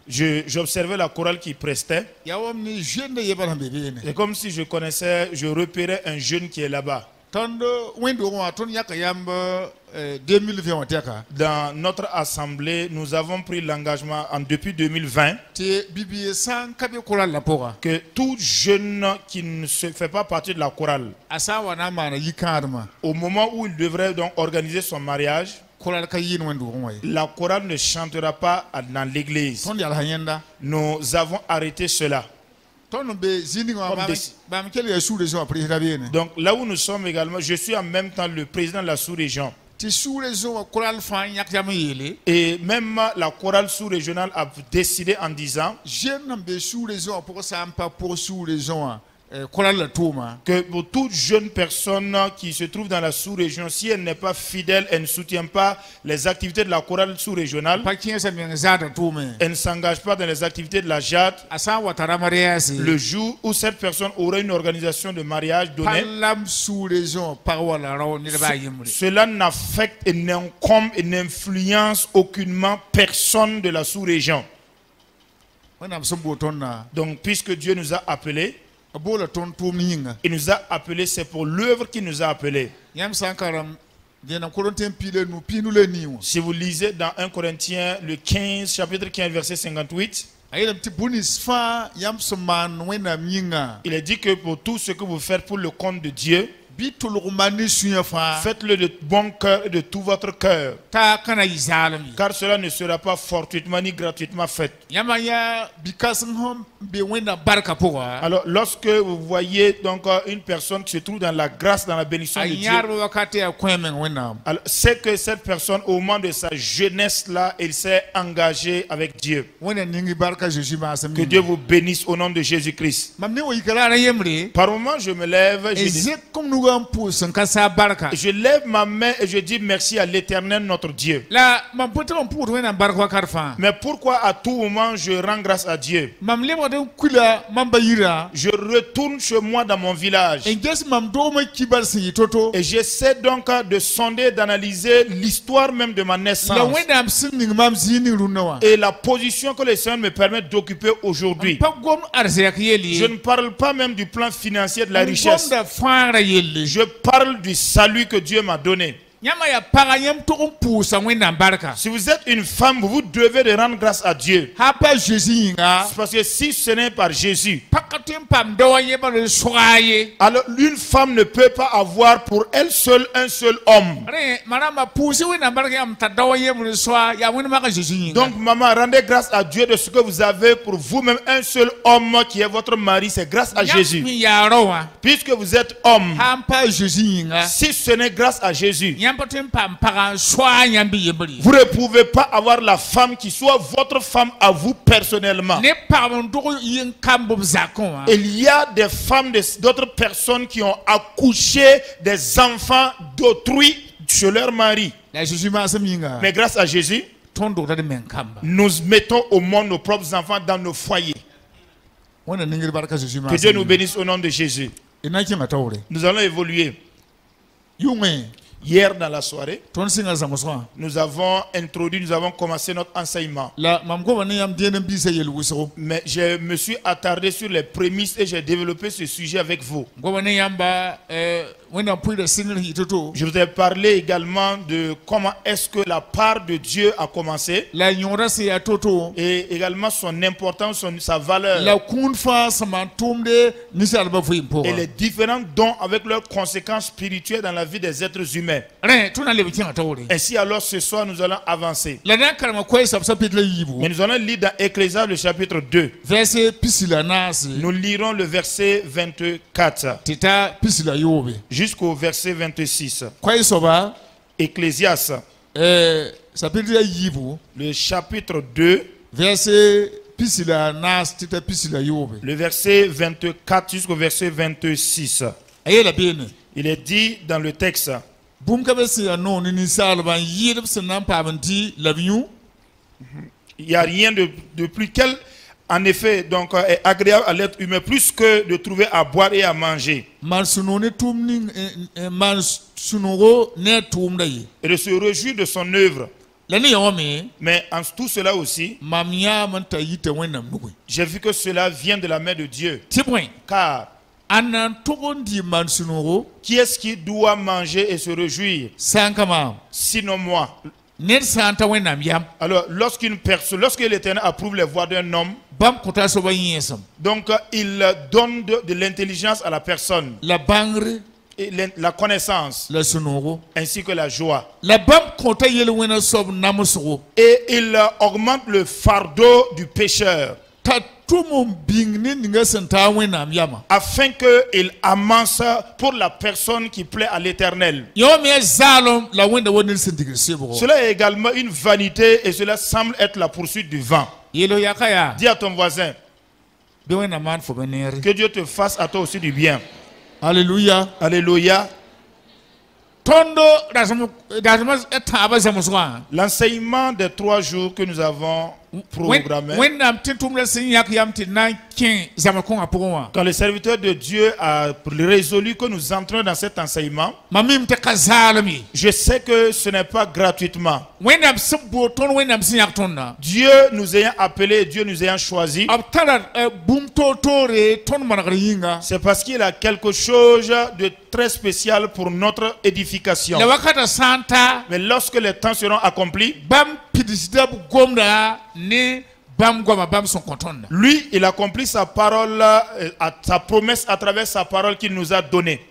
J'observais la chorale qui prestait. C'est comme si je repérais un jeune qui est là-bas. Dans notre assemblée, nous avons pris l'engagement depuis 2020 que tout jeune qui ne se fait pas partie de la chorale, au moment où il devrait donc organiser son mariage, la chorale ne chantera pas dans l'église. Nous avons arrêté cela. Donc là où nous sommes également, je suis en même temps le président de la sous-région. Et même la chorale sous-régionale a décidé en disant que pour toute jeune personne qui se trouve dans la sous-région, si elle n'est pas fidèle, elle ne soutient pas les activités de la chorale sous-régionale, elle ne s'engage pas dans les activités de la JAD, le jour où cette personne aura une organisation de mariage donnée, cela n'affecte et n'incombe et n'influence aucunement personne de la sous-région. Donc puisque Dieu nous a appelés, il nous a appelés, c'est pour l'œuvre qu'il nous a appelés. Si vous lisez dans 1 Corinthiens, le 15, chapitre 15, verset 58, il est dit que pour tout ce que vous faites pour le compte de Dieu, faites-le de bon cœur et de tout votre cœur, car cela ne sera pas fortuitement ni gratuitement fait. Alors lorsque vous voyez donc une personne qui se trouve dans la grâce, dans la bénédiction de Dieu, c'est que cette personne au moment de sa jeunesse là, il s'est engagé avec Dieu. Que Dieu vous bénisse au nom de Jésus-Christ. Par moment je me lève, je lève ma main et je dis merci à l'Éternel notre Dieu. Mais pourquoi à tout moment je rends grâce à Dieu? Je retourne chez moi dans mon village et j'essaie donc de sonder, d'analyser l'histoire même de ma naissance et la position que le Seigneur me permet d'occuper aujourd'hui. Je ne parle pas même du plan financier de la richesse. Je parle du salut que Dieu m'a donné. Si vous êtes une femme, vous devez de rendre grâce à Dieu. Parce que si ce n'est par Jésus, alors une femme ne peut pas avoir pour elle seule un seul homme. Donc maman, rendez grâce à Dieu de ce que vous avez pour vous-même un seul homme qui est votre mari. C'est grâce à Jésus. Puisque vous êtes homme, si ce n'est grâce à Jésus, vous ne pouvez pas avoir la femme qui soit votre femme à vous personnellement. Il y a des femmes d'autres personnes qui ont accouché des enfants d'autrui chez leur mari. Mais grâce à Jésus, nous mettons au monde nos propres enfants dans nos foyers. Que Dieu nous bénisse au nom de Jésus. Nous allons évoluer. Hier dans la soirée, nous avons commencé notre enseignement. Mais je me suis attardé sur les prémices et j'ai développé ce sujet avec vous. Je vous ai parlé également de comment est-ce que la part de Dieu a commencé et également son importance, sa valeur et les différents dons avec leurs conséquences spirituelles dans la vie des êtres humains. Ainsi alors ce soir nous allons avancer. Mais nous allons lire dans Ecclésiaste le chapitre 2. Nous lirons le verset 24 jusqu'au verset 26. Ecclésiaste le chapitre 2 le verset 24 jusqu'au verset 26. Il est dit dans le texte: il n'y a rien de plus en effet, donc, est agréable à l'être humain plus que de trouver à boire et à manger. Et de se réjouir de son œuvre. Mais en tout cela aussi, j'ai vu que cela vient de la main de Dieu. Car qui est-ce qui doit manger et se réjouir? Sinon moi. Alors, lorsque l'Éternel approuve les voies d'un homme, donc il donne de l'intelligence à la personne, et la connaissance, ainsi que la joie. Et il augmente le fardeau du pécheur, afin qu'il amasse pour la personne qui plaît à l'Éternel. Cela est également une vanité et cela semble être la poursuite du vent. Dis à ton voisin que Dieu te fasse à toi aussi du bien. Alléluia. Alléluia. L'enseignement des 3 jours que nous avons programmé, quand le serviteur de Dieu a résolu que nous entrons dans cet enseignement, je sais que ce n'est pas gratuitement. Dieu nous ayant appelés, Dieu nous ayant choisis, c'est parce qu'il a quelque chose de très spécial pour notre édification. Mais lorsque les temps seront accomplis, lui, il accomplit sa parole, sa promesse à travers sa parole qu'il nous a donnée.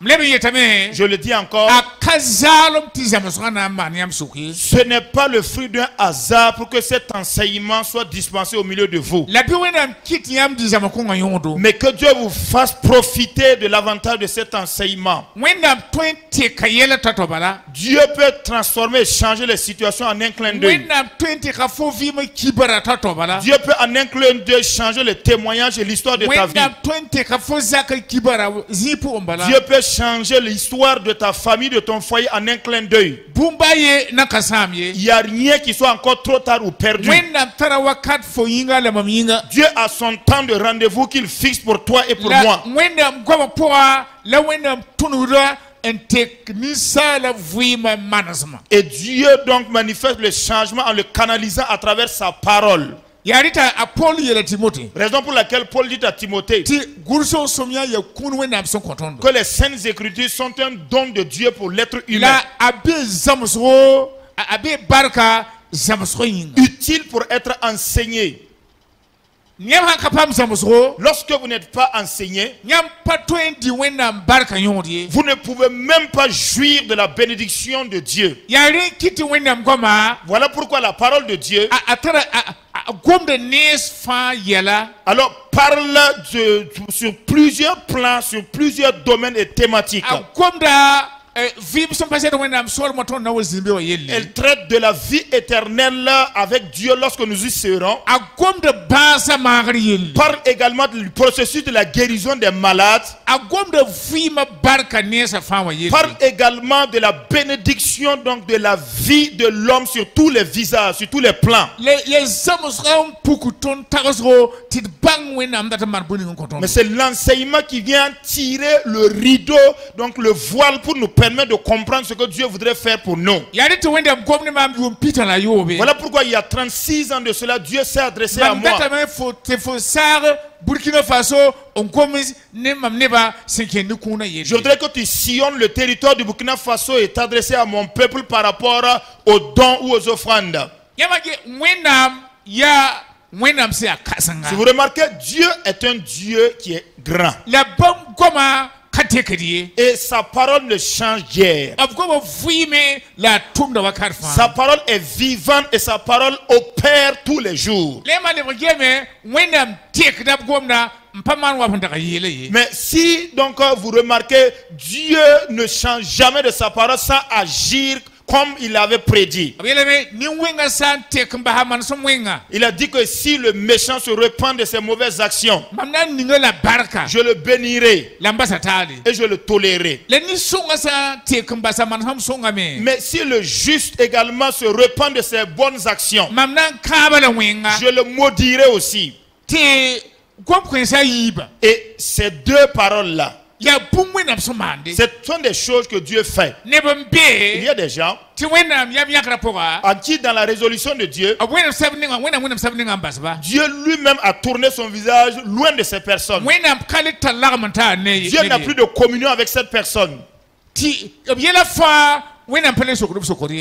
Je le dis encore, ce n'est pas le fruit d'un hasard pour que cet enseignement soit dispensé au milieu de vous. Mais que Dieu vous fasse profiter de l'avantage de cet enseignement. Dieu peut transformer et changer les situations en un clin d'œil. Dieu peut en un clin d'œil changer le témoignage et l'histoire de ta vie. Dieu peut changer l'histoire de ta famille, de ton foyer en un clin d'œil. Il n'y a rien qui soit encore trop tard ou perdu. Dieu a son temps de rendez-vous qu'il fixe pour toi et pour moi. Et Dieu donc manifeste le changement en le canalisant à travers sa parole. Raison pour laquelle Paul dit à Timothée que les saintes écritures sont un don de Dieu pour l'être humain, utile pour être enseigné. Lorsque vous n'êtes pas enseigné, vous ne pouvez même pas jouir de la bénédiction de Dieu. Voilà pourquoi la parole de Dieu alors parle sur plusieurs plans, sur plusieurs domaines et thématiques. Elle traite de la vie éternelle avec Dieu lorsque nous y serons. Parle également du processus de la guérison des malades. Parle également de la bénédiction donc de la vie de l'homme sur tous les visages, sur tous les plans. Mais c'est l'enseignement qui vient tirer le rideau, donc le voile, pour nous permettre de comprendre ce que Dieu voudrait faire pour nous. Voilà pourquoi il y a 36 ans de cela, Dieu s'est adressé à moi. Je voudrais que tu sillonnes le territoire du Burkina Faso et t'adresser à mon peuple par rapport aux dons ou aux offrandes. Si vous remarquez, Dieu est un Dieu qui est grand. Et sa parole ne change guère. Sa parole est vivante et sa parole opère tous les jours. Mais si donc vous remarquez, Dieu ne change jamais de sa parole sans agir comme il avait prédit. Il a dit que si le méchant se repent de ses mauvaises actions, je le bénirai et je le tolérerai. Mais si le juste également se repent de ses bonnes actions, je le maudirai aussi. Et ces deux paroles-là, Ce sont des choses que Dieu fait. Il y a des gens à qui dans la résolution de Dieu, Dieu lui-même a tourné son visage loin de ces personnes. Dieu n'a plus de communion avec cette personne.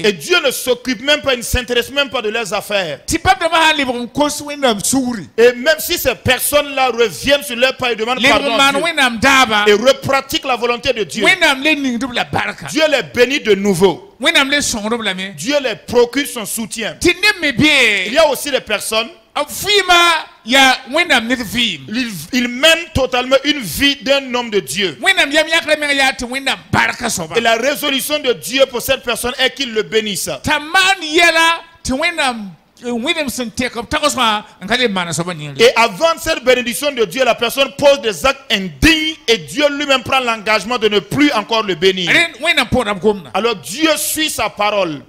Et Dieu ne s'occupe même pas, il ne s'intéresse même pas de leurs affaires. Et même si ces personnes-là reviennent sur leur pas et demandent pardon à Dieu, et repratiquent la volonté de Dieu, Dieu les bénit de nouveau. Dieu les procure son soutien. Il y a aussi des personnes, il mène totalement une vie d'un homme de Dieu. Et la résolution de Dieu pour cette personne est qu'il le bénisse. Et avant cette bénédiction de Dieu, la personne pose des actes indignes et Dieu lui-même prend l'engagement de ne plus encore le bénir. Alors Dieu suit sa parole.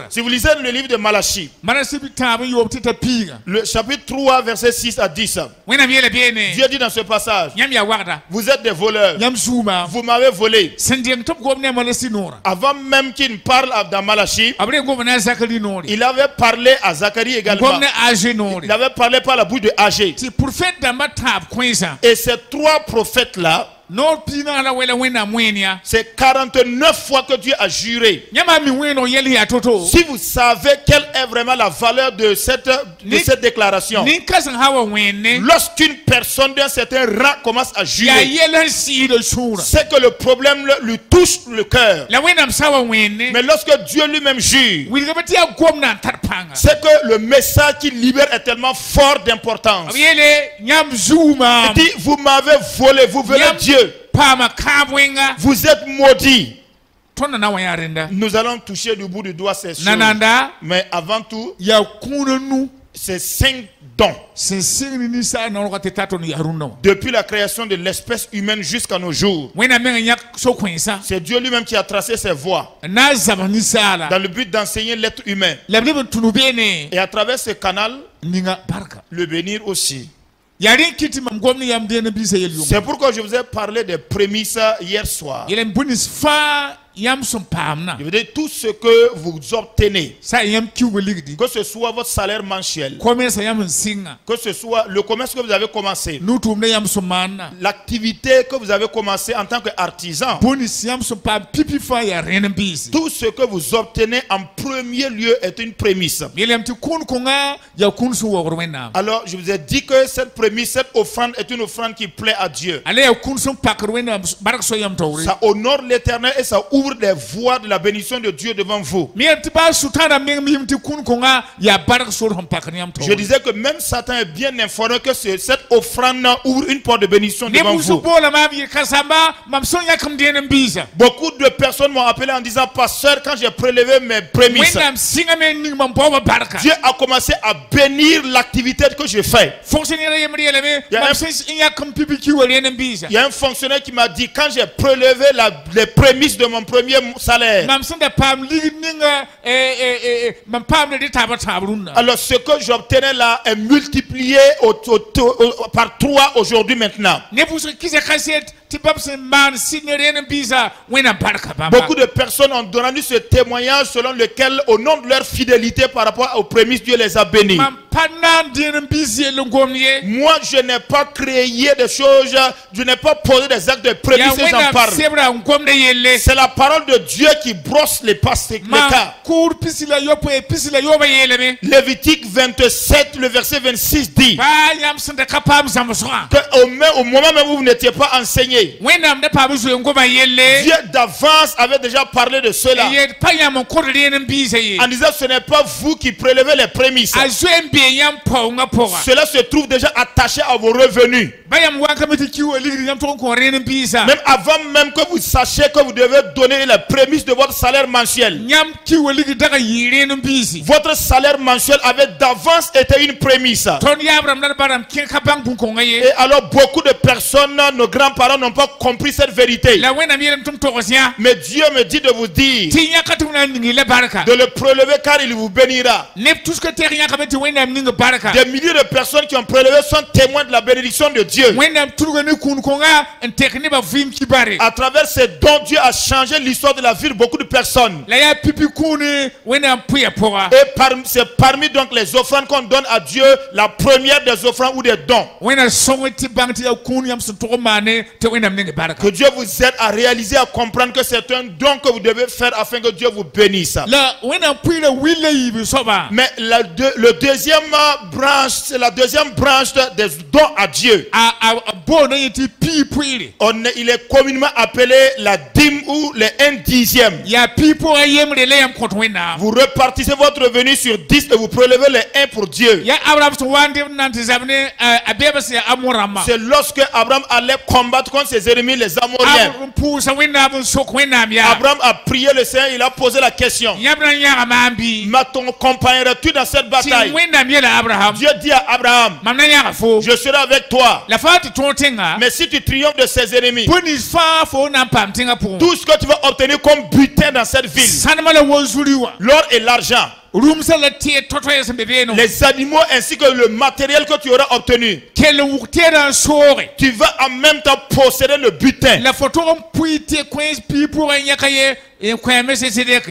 Si vous lisez le livre de Malachie, le chapitre 3, verset 6 à 10, Dieu dit dans ce passage, vous êtes des voleurs, vous m'avez volé. Avant même qu'il ne parle dans Malachie, il avait parlé à Zacharie également. Il avait parlé par la bouche de Agé. Et ces trois prophètes-là, c'est 49 fois que Dieu a juré. Si vous savez quelle est vraiment la valeur de cette déclaration, lorsqu'une personne d'un certain rang commence à jurer, c'est que le problème lui touche le cœur. Mais lorsque Dieu lui-même jure, c'est que le message qu'il libère est tellement fort d'importance. Il dit, vous m'avez volé, vous volez Dieu. Vous êtes maudits. Nous allons toucher du bout du doigt ces choses. Mais avant tout, ces 5 dons. Depuis la création de l'espèce humaine jusqu'à nos jours, c'est Dieu lui-même qui a tracé ses voies dans le but d'enseigner l'être humain. Et à travers ce canal, le bénir aussi. C'est pourquoi je vous ai parlé des prémices hier soir. Je veux dire, tout ce que vous obtenez, que ce soit votre salaire mensuel, que ce soit le commerce que vous avez commencé, l'activité que vous avez commencé en tant qu'artisan, tout ce que vous obtenez en premier lieu est une prémisse. Alors je vous ai dit que cette prémisse, cette offrande est une offrande qui plaît à Dieu. Ça honore l'Éternel et ça ouvre des voies de la bénédiction de Dieu devant vous. Je disais que même Satan est bien informé que cette offrande ouvre une porte de bénédiction devant vous. Beaucoup de personnes m'ont appelé en disant, pasteur, quand j'ai prélevé mes prémices, Dieu a commencé à bénir l'activité que je fais. Il y a un fonctionnaire qui m'a dit, quand j'ai prélevé les prémices de mon premier salaire, alors ce que j'obtenais là est multiplié par 3 aujourd'hui maintenant. Beaucoup de personnes ont rendu ce témoignage selon lequel, au nom de leur fidélité par rapport aux prémices, Dieu les a bénis. Moi, je n'ai pas créé des choses, je n'ai pas posé des actes de prémices et j'en parle. C'est la parole de Dieu qui brosse les cas. Lévitique 27, le verset 26 dit qu'au moment même où vous n'étiez pas enseigné, Dieu d'avance avait déjà parlé de cela en disant, ce n'est pas vous qui prélevez les prémices, cela se trouve déjà attaché à vos revenus. Même avant même que vous sachiez que vous devez donner les prémices de votre salaire mensuel, votre salaire mensuel avait d'avance été une prémisse. Et alors beaucoup de personnes, nos grands-parents n'ont n'ont pas compris cette vérité. Mais Dieu me dit de vous dire de le prélever car il vous bénira. Des milliers de personnes qui ont prélevé sont témoins de la bénédiction de Dieu. À travers ces dons, Dieu a changé l'histoire de la vie de beaucoup de personnes. Et c'est parmi donc les offrandes qu'on donne à Dieu, la première des offrandes ou des dons. Que Dieu vous aide à réaliser, à comprendre que c'est un don que vous devez faire afin que Dieu vous bénisse. Mais le deuxième branche, c'est la deuxième branche des dons à Dieu. Il est communément appelé la dîme ou les 1/10. Vous repartissez votre revenu sur 10 et vous prélevez les 1 pour Dieu. C'est lorsque Abraham allait combattre contre ses ennemis, les Amoriens. Abraham a prié le Seigneur, il a posé la question. M'accompagneras-tu dans cette bataille? Dieu dit à Abraham, je serai avec toi. Mais si tu triomphes de ses ennemis, tout ce que tu vas obtenir comme butin dans cette ville, l'or et l'argent, les animaux ainsi que le matériel que tu auras obtenu, tu vas en même temps posséder le butin.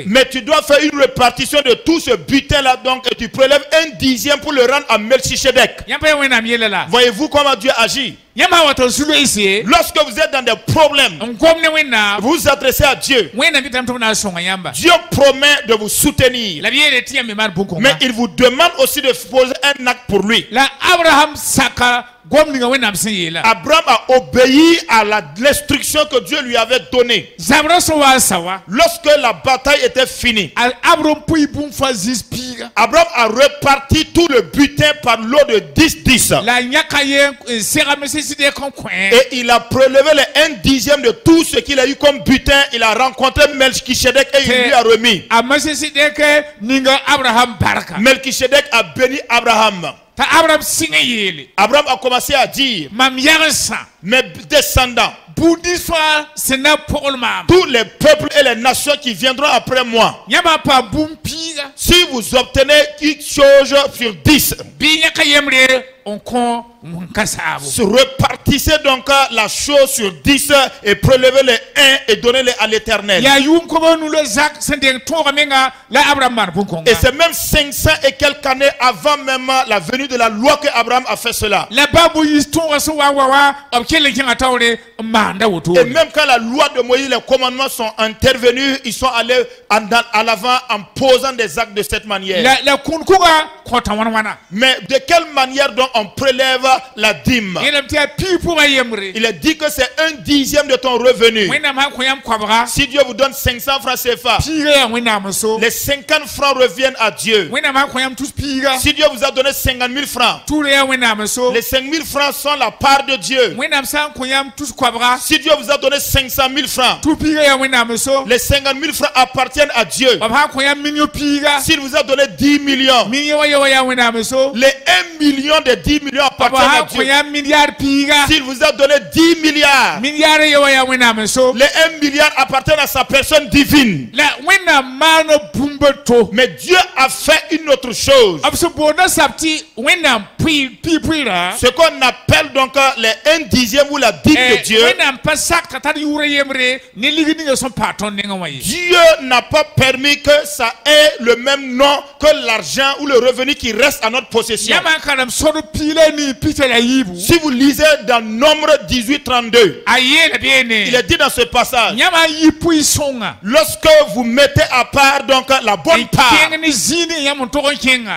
Mais tu dois faire une répartition de tout ce butin là, donc, et tu prélèves 1/10 pour le rendre à Melchisedec. Voyez-vous comment Dieu agit? Lorsque vous êtes dans des problèmes, vous vous adressez à Dieu. Dieu promet de vous soutenir, mais il vous demande aussi de poser un acte pour lui. Abraham a obéi à l'instruction que Dieu lui avait donnée. Lorsque la bataille était finie, Abraham a reparti tout le butin par lot de 10-10. Et il a prélevé les 1/10 de tout ce qu'il a eu comme butin. Il a rencontré Melchisedec et il lui a remis. Melchisedec a béni Abraham. Abraham a commencé à dire, mes descendants, tous les peuples et les nations qui viendront après moi, si vous obtenez quelque chose sur 10, repartissez donc la chose sur 10 et prélevez les 1 et donnez-les à l'Éternel. Et c'est même 500 et quelques années avant même la venue de la loi que Abraham a fait cela. Et même quand la loi de Moïse, les commandements sont intervenus, ils sont allés à l'avant en posant des actes de cette manière. Mais de quelle manière donc on prélève la dîme? Il est dit que c'est 1/10 de ton revenu. Si Dieu vous donne 500 francs CFA, les 50 francs reviennent à Dieu. Si Dieu vous a donné 50 000 francs, les 5 000 francs sont la part de Dieu. Si Dieu vous a donné 500 000 francs, les 50 000 francs appartiennent à Dieu. S'il vous a donné 10 millions, les 1 million de 10 millions appartiennent à Dieu. S'il vous a donné 10 milliards, les 1 milliard appartiennent à sa personne divine. Mais Dieu a fait une autre chose. Ce qu'on appelle donc les 1/10 ou la dîme de Dieu. Dieu n'a pas permis que ça ait le même nom que l'argent ou le revenu qui reste à notre possession. Si vous lisez dans Nombre 18-32, il est dit dans ce passage, lorsque vous mettez à part donc la bonne part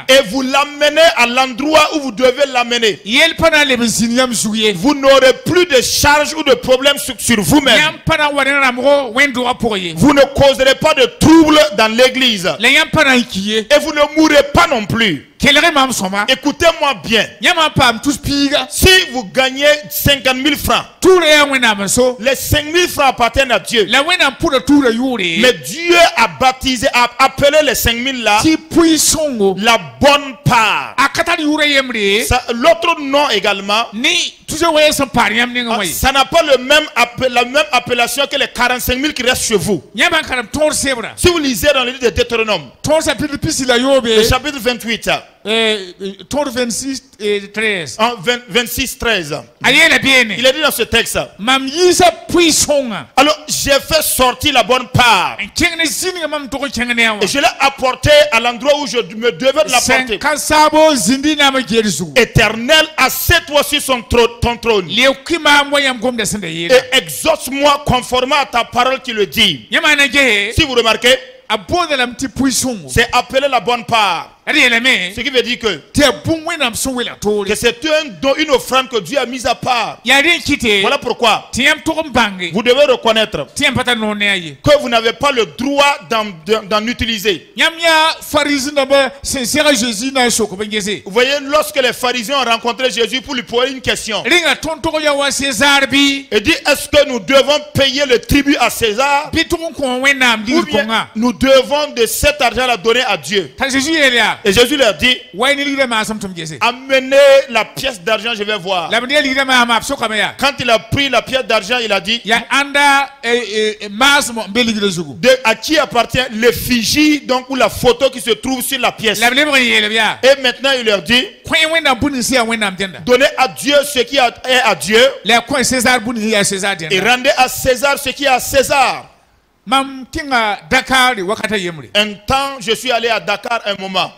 et vous l'amenez à l'endroit où vous devez l'amener, vous n'aurez plus de charges ou de problèmes sur vous-même. Vous ne causerez pas de troubles dans l'église et vous ne mourrez pas non plus. Écoutez-moi bien. Si vous gagnez 50 000 francs, les 5 000 francs appartiennent à Dieu. Mais Dieu a baptisé, a appelé les 5 000 là la bonne part. L'autre nom également, Ça n'a pas la même appellation que les 45 000 qui restent chez vous. Si vous lisez dans le livre de Deutéronome, le chapitre 28, 26 et 13. 26, 13. Il est dit dans ce texte. Alors j'ai fait sortir la bonne part et je l'ai apporté à l'endroit où je me devais de l'apporter. Éternel, assieds-toi sur ton trône et exauce-moi conformément à ta parole qui le dit. Si vous remarquez, c'est appelé la bonne part. Ce qui veut dire que c'est un don, une offrande que Dieu a mise à part. Voilà pourquoi vous devez reconnaître que vous n'avez pas le droit d'en utiliser. Vous voyez, lorsque les pharisiens ont rencontré Jésus pour lui poser une question, et dit, est-ce que nous devons payer le tribut à César ou bien nous devons de cet argent la donner à Dieu? Et Jésus leur dit, amenez la pièce d'argent, je vais voir. Quand il a pris la pièce d'argent, il a dit, à qui appartient l'effigie, donc, ou la photo qui se trouve sur la pièce. Et maintenant il leur dit, donnez à Dieu ce qui est à Dieu et rendez à César ce qui est à César. Un temps, je suis allé à Dakar un moment.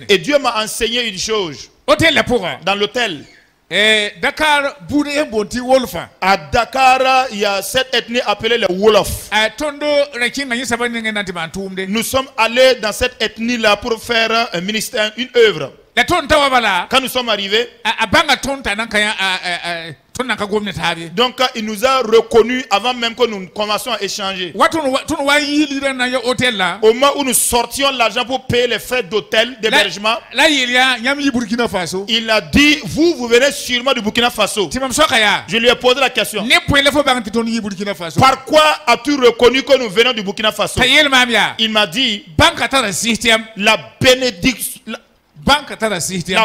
Et Dieu m'a enseigné une chose. Dans l'hôtel. À Dakar, il y a cette ethnie appelée les Wolof. Nous sommes allés dans cette ethnie-là pour faire un ministère, une œuvre. Quand nous sommes arrivés, donc il nous a reconnus avant même que nous commencions à échanger. Au moment où nous sortions l'argent pour payer les frais d'hôtel, d'hébergement, il a dit, vous venez sûrement du Burkina Faso. Je lui ai posé la question, par quoi as-tu reconnu que nous venons du Burkina Faso? Il m'a dit, la bénédiction, la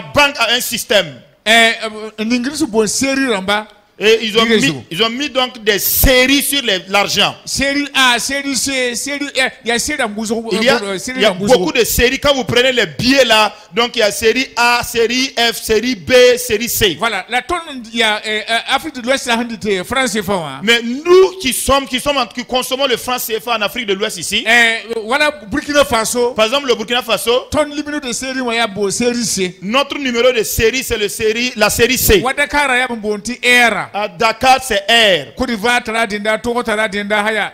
banque a un système. Et ils ont mis donc des séries sur l'argent. Il y a beaucoup de séries. Quand vous prenez les billets là, donc il y a série A, série F, série B, série C. Voilà. Afrique de l'Ouest, mais nous qui consommons le franc CFA en Afrique de l'Ouest ici. Voilà, Burkina Faso. Par exemple, le Burkina Faso. Notre numéro de série, c'est la série C. À Dakar, c'est R.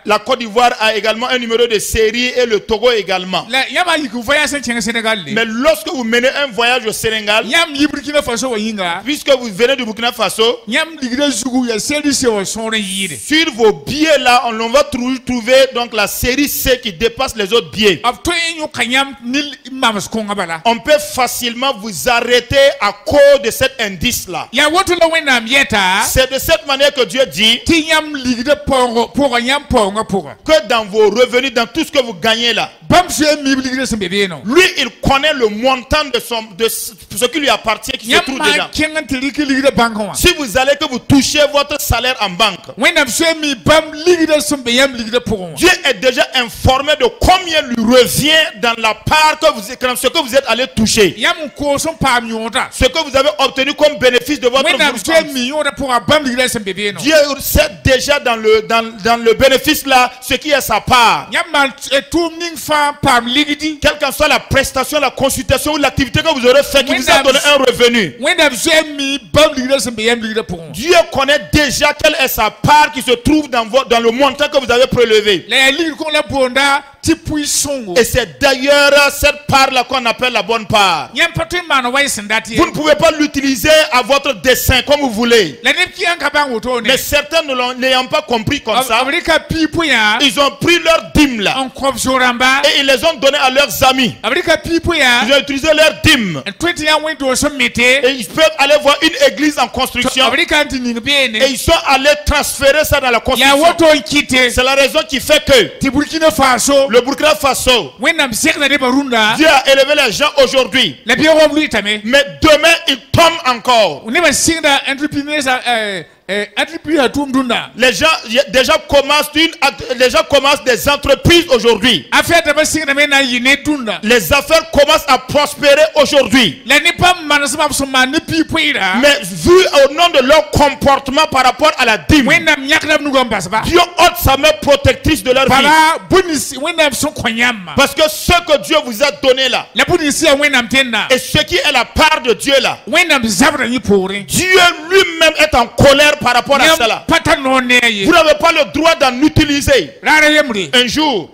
La Côte d'Ivoire a également un numéro de série et le Togo également. Mais lorsque vous menez un voyage au Sénégal, puisque vous venez du Burkina Faso, sur vos billets là, on va trouver donc la série C qui dépasse les autres billets. On peut facilement vous arrêter à cause de cet indice là. C'est de cette manière que Dieu dit que dans vos revenus, dans tout ce que vous gagnez là, lui il connaît le montant de ce qui lui appartient, qui se trouve dedans. Si vous allez que vous touchez votre salaire en banque, Dieu est déjà informé de combien lui revient dans la part que ce que vous êtes allé toucher, ce que vous avez obtenu comme bénéfice de votre Dieu sait déjà dans le bénéfice là ce qui est sa part. Quelle qu'en soit la prestation, la consultation ou l'activité que vous aurez fait qui vous a donné un revenu, Dieu connaît déjà quelle est sa part qui se trouve dans le montant que vous avez prélevé. Et c'est d'ailleurs cette part-là qu'on appelle la bonne part. Vous ne pouvez pas l'utiliser à votre dessein comme vous voulez. Mais certains ne l'ayant pas compris comme ça, ils ont pris leur dîme là et ils les ont donné à leurs amis. Ils ont utilisé leur dîme et ils peuvent aller voir une église en construction et ils sont allés transférer ça dans la construction. C'est la raison qui fait que Le Burkina Faso. Dieu a élevé les gens aujourd'hui. Mais demain, il tombe encore. Les gens déjà commencent des entreprises aujourd'hui. Les affaires commencent à prospérer aujourd'hui. Mais vu au nom de leur comportement par rapport à la dîme, Dieu ôte sa main protectrice de leur vie. Parce que ce que Dieu vous a donné là, et ce qui est la part de Dieu là, Dieu lui-même est en colère par rapport à cela. Vous n'avez pas le droit d'en utiliser. Un jour,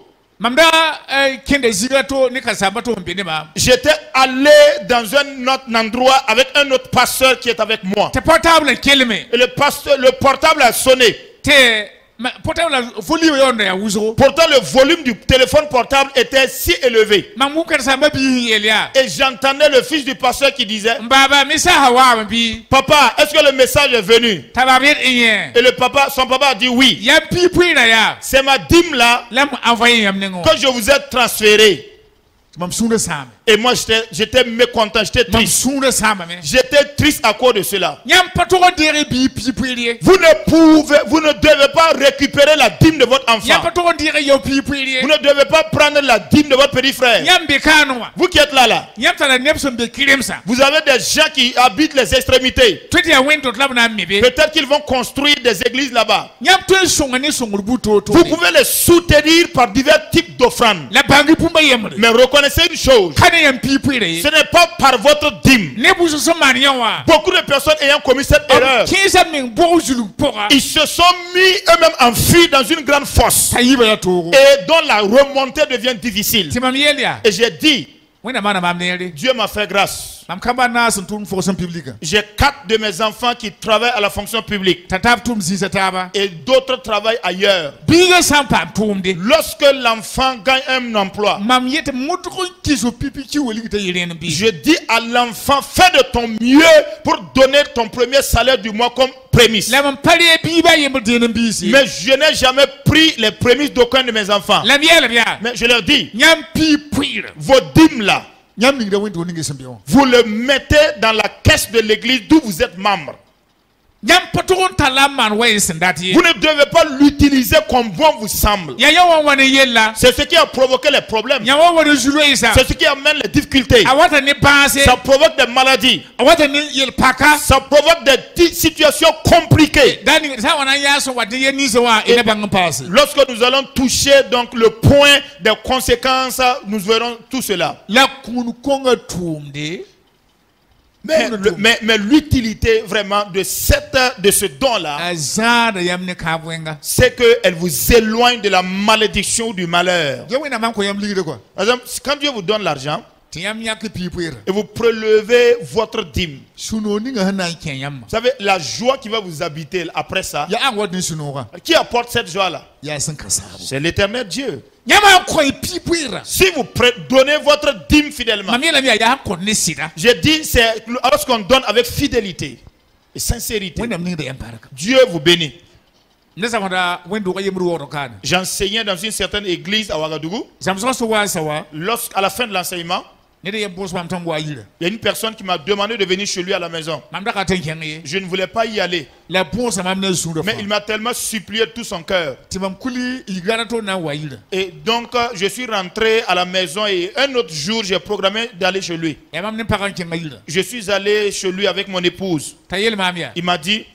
j'étais allé dans un autre endroit avec un autre pasteur qui est avec moi. Et le portable a sonné. Pourtant le volume du téléphone portable était si élevé. Et j'entendais le fils du pasteur qui disait: Papa, est-ce que le message est venu? Et son papa a dit oui. C'est ma dîme là que je vous ai transféré. Et moi j'étais mécontent, j'étais triste. J'étais triste à cause de cela. Vous ne devez pas récupérer la dîme de votre enfant. Vous ne devez pas prendre la dîme de votre petit frère. Vous qui êtes là. Vous avez des gens qui habitent les extrémités. Peut-être qu'ils vont construire des églises là-bas. Vous pouvez les soutenir par divers types d'offrandes. Mais reconnaissez une chose, ce n'est pas par votre dîme. Beaucoup de personnes ayant commis cette erreur, ils se sont mis eux-mêmes en fuite dans une grande fosse et dont la remontée devient difficile. Et j'ai dit, Dieu m'a fait grâce. J'ai 4 de mes enfants qui travaillent à la fonction publique et d'autres travaillent ailleurs. Lorsque l'enfant gagne un emploi, je dis à l'enfant: fais de ton mieux pour donner ton premier salaire du mois comme prémisse. Mais je n'ai jamais pris les prémices d'aucun de mes enfants. Mais je leur dis, vos dîmes là, vous le mettez dans la caisse de l'église d'où vous êtes membre. Vous ne devez pas l'utiliser comme bon vous semble. C'est ce qui a provoqué les problèmes. C'est ce qui amène les difficultés. Ça provoque des maladies. Ça provoque des situations compliquées. Lorsque nous allons toucher donc le point des conséquences, nous verrons tout cela. Mais l'utilité vraiment de ce don-là, c'est qu'elle vous éloigne de la malédiction du malheur. Par exemple, quand Dieu vous donne l'argent et vous prélevez votre dîme, vous savez, la joie qui va vous habiter après ça, qui apporte cette joie-là? C'est l'Éternel Dieu. Si vous donnez votre dîme fidèlement, j'ai dit, c'est lorsqu'on donne avec fidélité et sincérité, Dieu vous bénit. J'enseignais dans une certaine église à Ouagadougou. À la fin de l'enseignement, il y a une personne qui m'a demandé de venir chez lui à la maison. Je ne voulais pas y aller. Mais il m'a tellement supplié de tout son cœur. Et donc je suis rentré à la maison et un autre jour j'ai programmé d'aller chez lui. Je suis allé chez lui avec mon épouse. Il m'a dit: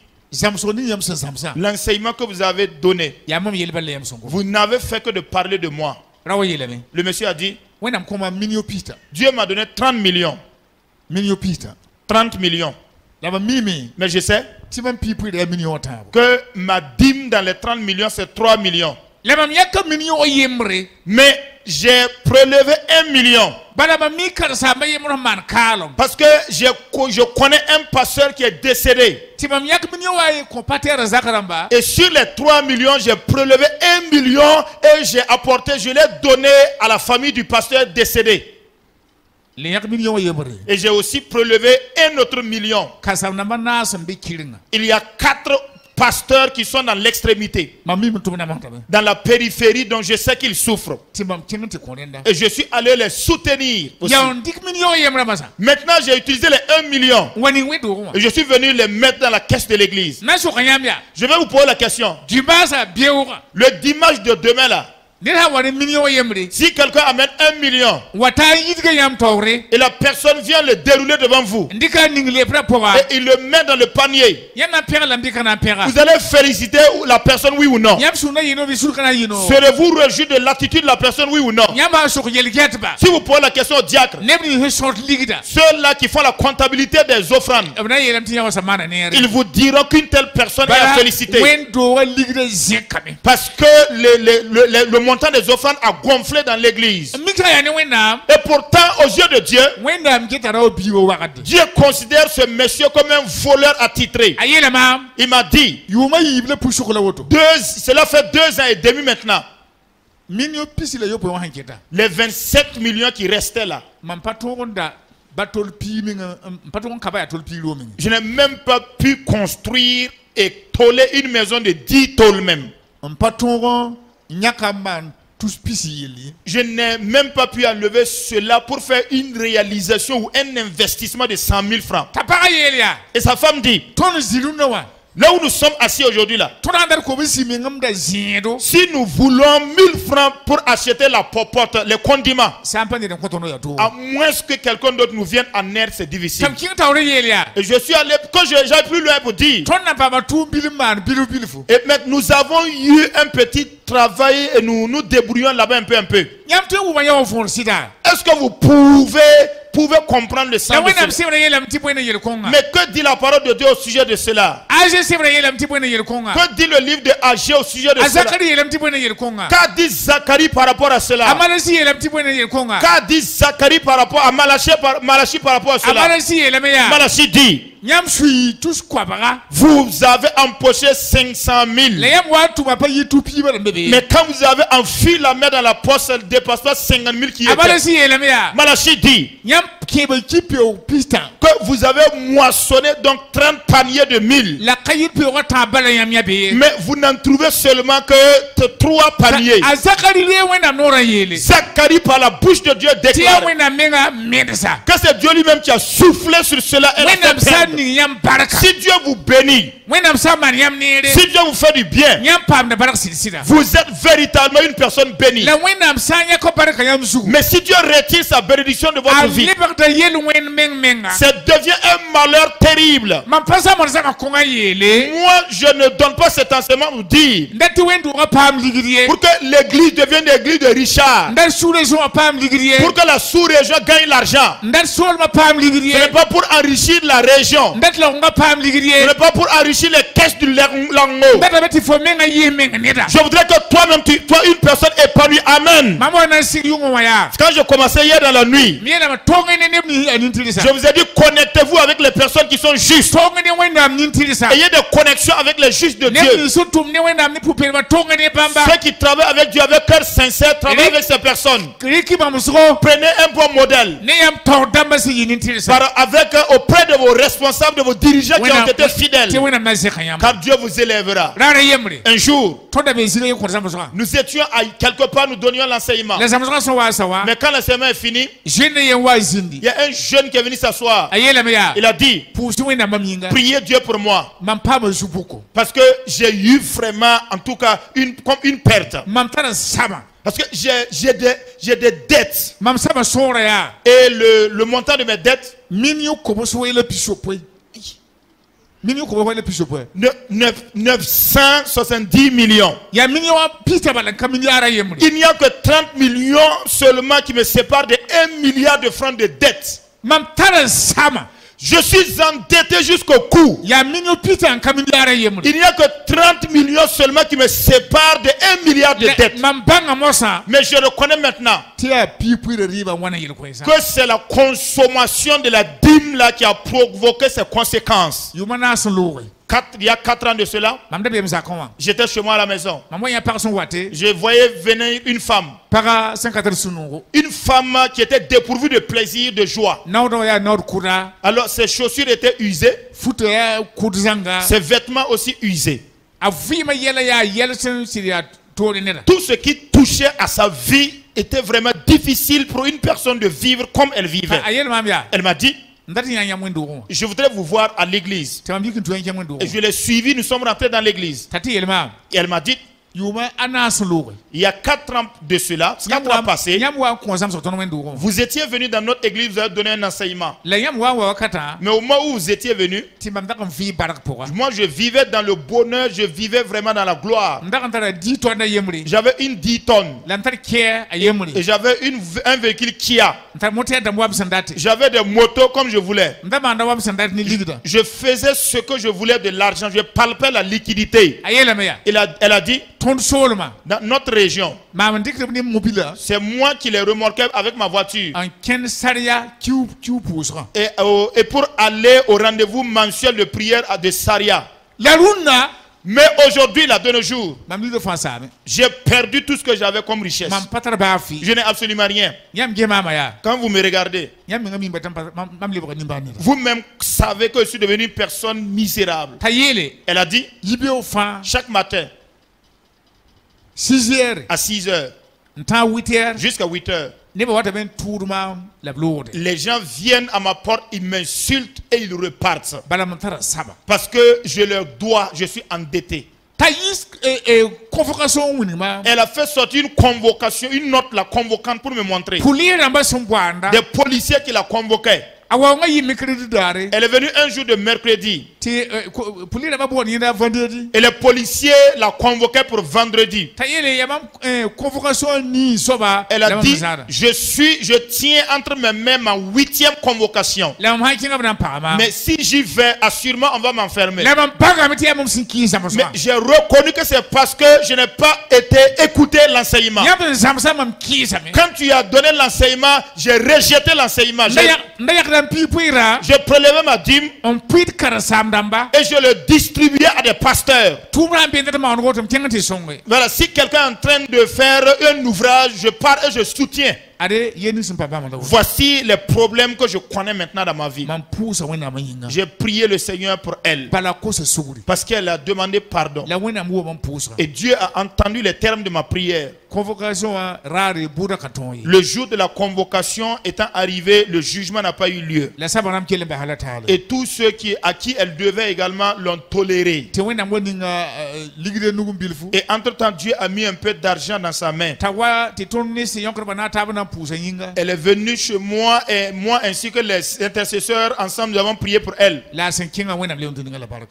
l'enseignement que vous avez donné, vous n'avez fait que de parler de moi. Le monsieur a dit: Dieu m'a donné 30 millions. 30 millions. Mais je sais que ma dîme dans les 30 millions, c'est 3 millions. Mais j'ai prélevé 1 million. Parce que je connais un pasteur qui est décédé. Et sur les 3 millions, j'ai prélevé 1 million et j'ai apporté, je l'ai donné à la famille du pasteur décédé. Et j'ai aussi prélevé un autre million. Il y a 4 pasteurs qui sont dans l'extrémité, dans la périphérie, dont je sais qu'ils souffrent. Et je suis allé les soutenir aussi. Maintenant, j'ai utilisé les 1 million. Et je suis venu les mettre dans la caisse de l'église. Je vais vous poser la question. Le dimanche de demain là, si quelqu'un amène 1 million et la personne vient le dérouler devant vous et il le met dans le panier, vous allez féliciter la personne, oui ou non? Serez-vous réjoui de l'attitude de la personne, oui ou non? Si vous posez la question au diacre, ceux-là qui font la comptabilité des offrandes, ils vous diront qu'une telle personne est à féliciter. Parce que le montant des offrandes a gonflé dans l'église. Et pourtant, aux yeux de Dieu, Dieu considère ce monsieur comme un voleur attitré. Il m'a dit, cela fait 2 ans et demi maintenant, les 27 millions qui restaient là, je n'ai même pas pu construire et tôler une maison de 10 tôles même. Je n'ai même pas pu enlever cela pour faire une réalisation ou un investissement de 100 000 francs. Et sa femme dit, là où nous sommes assis aujourd'hui là, si nous voulons 1000 francs pour acheter la popote, les condiments, à moins que quelqu'un d'autre nous vienne en aide, c'est difficile. Et je suis allé, quand j'allais plus loin pour dire, et maintenant nous avons eu un petit travail et nous nous débrouillons là-bas un peu. Est-ce que vous pouvez comprendre le sens de cela? Mais que dit la parole de Dieu au sujet de cela? Que dit le livre de Agé au sujet de cela? Qu'a dit Zacharie par rapport à cela? Qu'a dit Zacharie par rapport à Malachie par rapport à cela? Malachie dit, vous avez empoché 500 000. Mais quand vous avez enfui la main dans la poche, elle ne dépasse pas 50 000 qui étaient. Malachie dit que vous avez moissonné donc 30 paniers de 1000. Mais vous n'en trouvez seulement que 3 paniers. Zacharie par la bouche de Dieu déclare que c'est Dieu lui-même qui a soufflé sur cela. Si Dieu vous bénit, si Dieu vous fait du bien, vous êtes véritablement une personne bénie. Mais si Dieu retire sa bénédiction de votre vie, ça devient un malheur terrible. Moi, je ne donne pas cet enseignement pour dire pour que l'église devienne l'église de Richard, pour que la sous-région gagne l'argent. Ce n'est pas pour enrichir la région, ce n'est pas pour enrichir les caisses du Lango. Je voudrais que toi-même, toi une personne épanouie. Amen. Quand je commençais hier dans la nuit, je vous ai dit, connectez-vous avec les personnes qui sont justes. Ayez des connexions avec les justes de Dieu. Ceux qui travaillent avec Dieu avec cœur sincère, travaillent avec ces personnes. Prenez un bon modèle auprès de vos responsables, de vos dirigeants qui ont été fidèles. Car Dieu vous élèvera. Un jour, nous étions à quelque part, nous donnions l'enseignement. Mais quand l'enseignement est fini, il y a un jeune qui est venu s'asseoir. Il a dit, priez Dieu pour moi. Parce que j'ai eu vraiment, en tout cas, comme une perte. Parce que j'ai des dettes. Et le montant de mes dettes, 970 millions. Il n'y a que 30 millions seulement qui me séparent de 1 milliard de francs de dettes. Je suis endetté jusqu'au cou. Il n'y a que 30 millions seulement qui me séparent de 1 milliard de dettes. Mais je reconnais maintenant que c'est la consommation de la dîme là qui a provoqué ces conséquences. Il y a 4 ans de cela, j'étais chez moi à la maison. Je voyais venir une femme. Une femme qui était dépourvue de plaisir, de joie. Alors ses chaussures étaient usées. Ses vêtements aussi usés. Tout ce qui touchait à sa vie était vraiment difficile pour une personne de vivre comme elle vivait. Elle m'a dit, je voudrais vous voir à l'église. Et je l'ai suivi, nous sommes rentrés dans l'église. Et elle m'a dit, il y a 4 ans de cela, 4 ans passés, vous étiez venu dans notre église, vous avez donné un enseignement. Mais au moment où vous étiez venu, moi je vivais dans le bonheur, je vivais vraiment dans la gloire. J'avais une 10 tonnes. Et j'avais un véhicule Kia. J'avais des motos comme je voulais. Je faisais ce que je voulais de l'argent, je palpais la liquidité. Elle a dit, dans notre région, c'est moi qui l'ai remorqué avec ma voiture. Et pour aller au rendez-vous mensuel de prière de Saria. Mais aujourd'hui, là, de nos jours, j'ai perdu tout ce que j'avais comme richesse. Je n'ai absolument rien. Quand vous me regardez, vous-même savez que je suis devenu une personne misérable. Elle a dit, chaque matin, à 6 heures, jusqu'à 8 heures, les gens viennent à ma porte, ils m'insultent et ils repartent. Parce que je leur dois, je suis endetté. Elle a fait sortir une convocation, une note la convoquant pour me montrer. Des policiers qui la convoquaient. Elle est venue un jour de mercredi. Et les policiers la convoquaient pour vendredi. Elle a dit, je tiens entre mes mains ma 8e convocation. Mais si j'y vais, assurément on va m'enfermer. Mais j'ai reconnu que c'est parce que je n'ai pas été écouté l'enseignement. Quand tu as donné l'enseignement, j'ai rejeté l'enseignement. Je prélevais ma dîme et je le distribuais à des pasteurs. Voilà, si quelqu'un est en train de faire un ouvrage, je pars et je soutiens. Voici les problèmes que je connais maintenant dans ma vie. J'ai prié le Seigneur pour elle parce qu'elle a demandé pardon. Et Dieu a entendu les termes de ma prière. Le jour de la convocation étant arrivé, le jugement n'a pas eu lieu. Et tous ceux à qui elle devait également l'ont toléré. Et entre-temps, Dieu a mis un peu d'argent dans sa main. Elle est venue chez moi et moi ainsi que les intercesseurs, ensemble nous avons prié pour elle.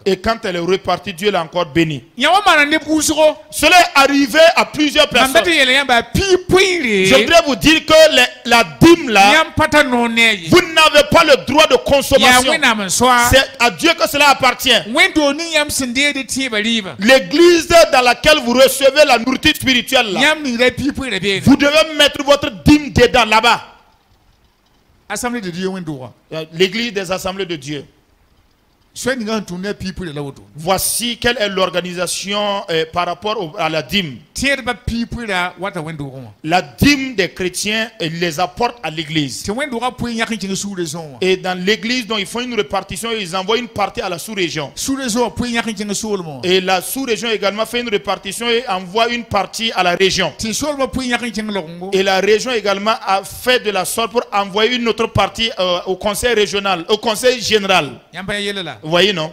Et quand elle est repartie, Dieu l'a encore bénie. Cela est arrivé à plusieurs personnes. Je voudrais vous dire que la dîme là, vous n'avez pas le droit de consommation. C'est à Dieu que cela appartient. L'église dans laquelle vous recevez la nourriture spirituelle là, vous devez mettre votre dîme dedans là-bas. L'église des assemblées de Dieu. Voici quelle est l'organisation par rapport à la dîme. La dîme des chrétiens, ils les apportent à l'église. Et dans l'église, ils font une répartition et ils envoient une partie à la sous-région. Et la sous-région également fait une répartition et envoie une partie à la région. Et la région également a fait de la sorte pour envoyer une autre partie au conseil régional, au conseil général. Vous voyez, non?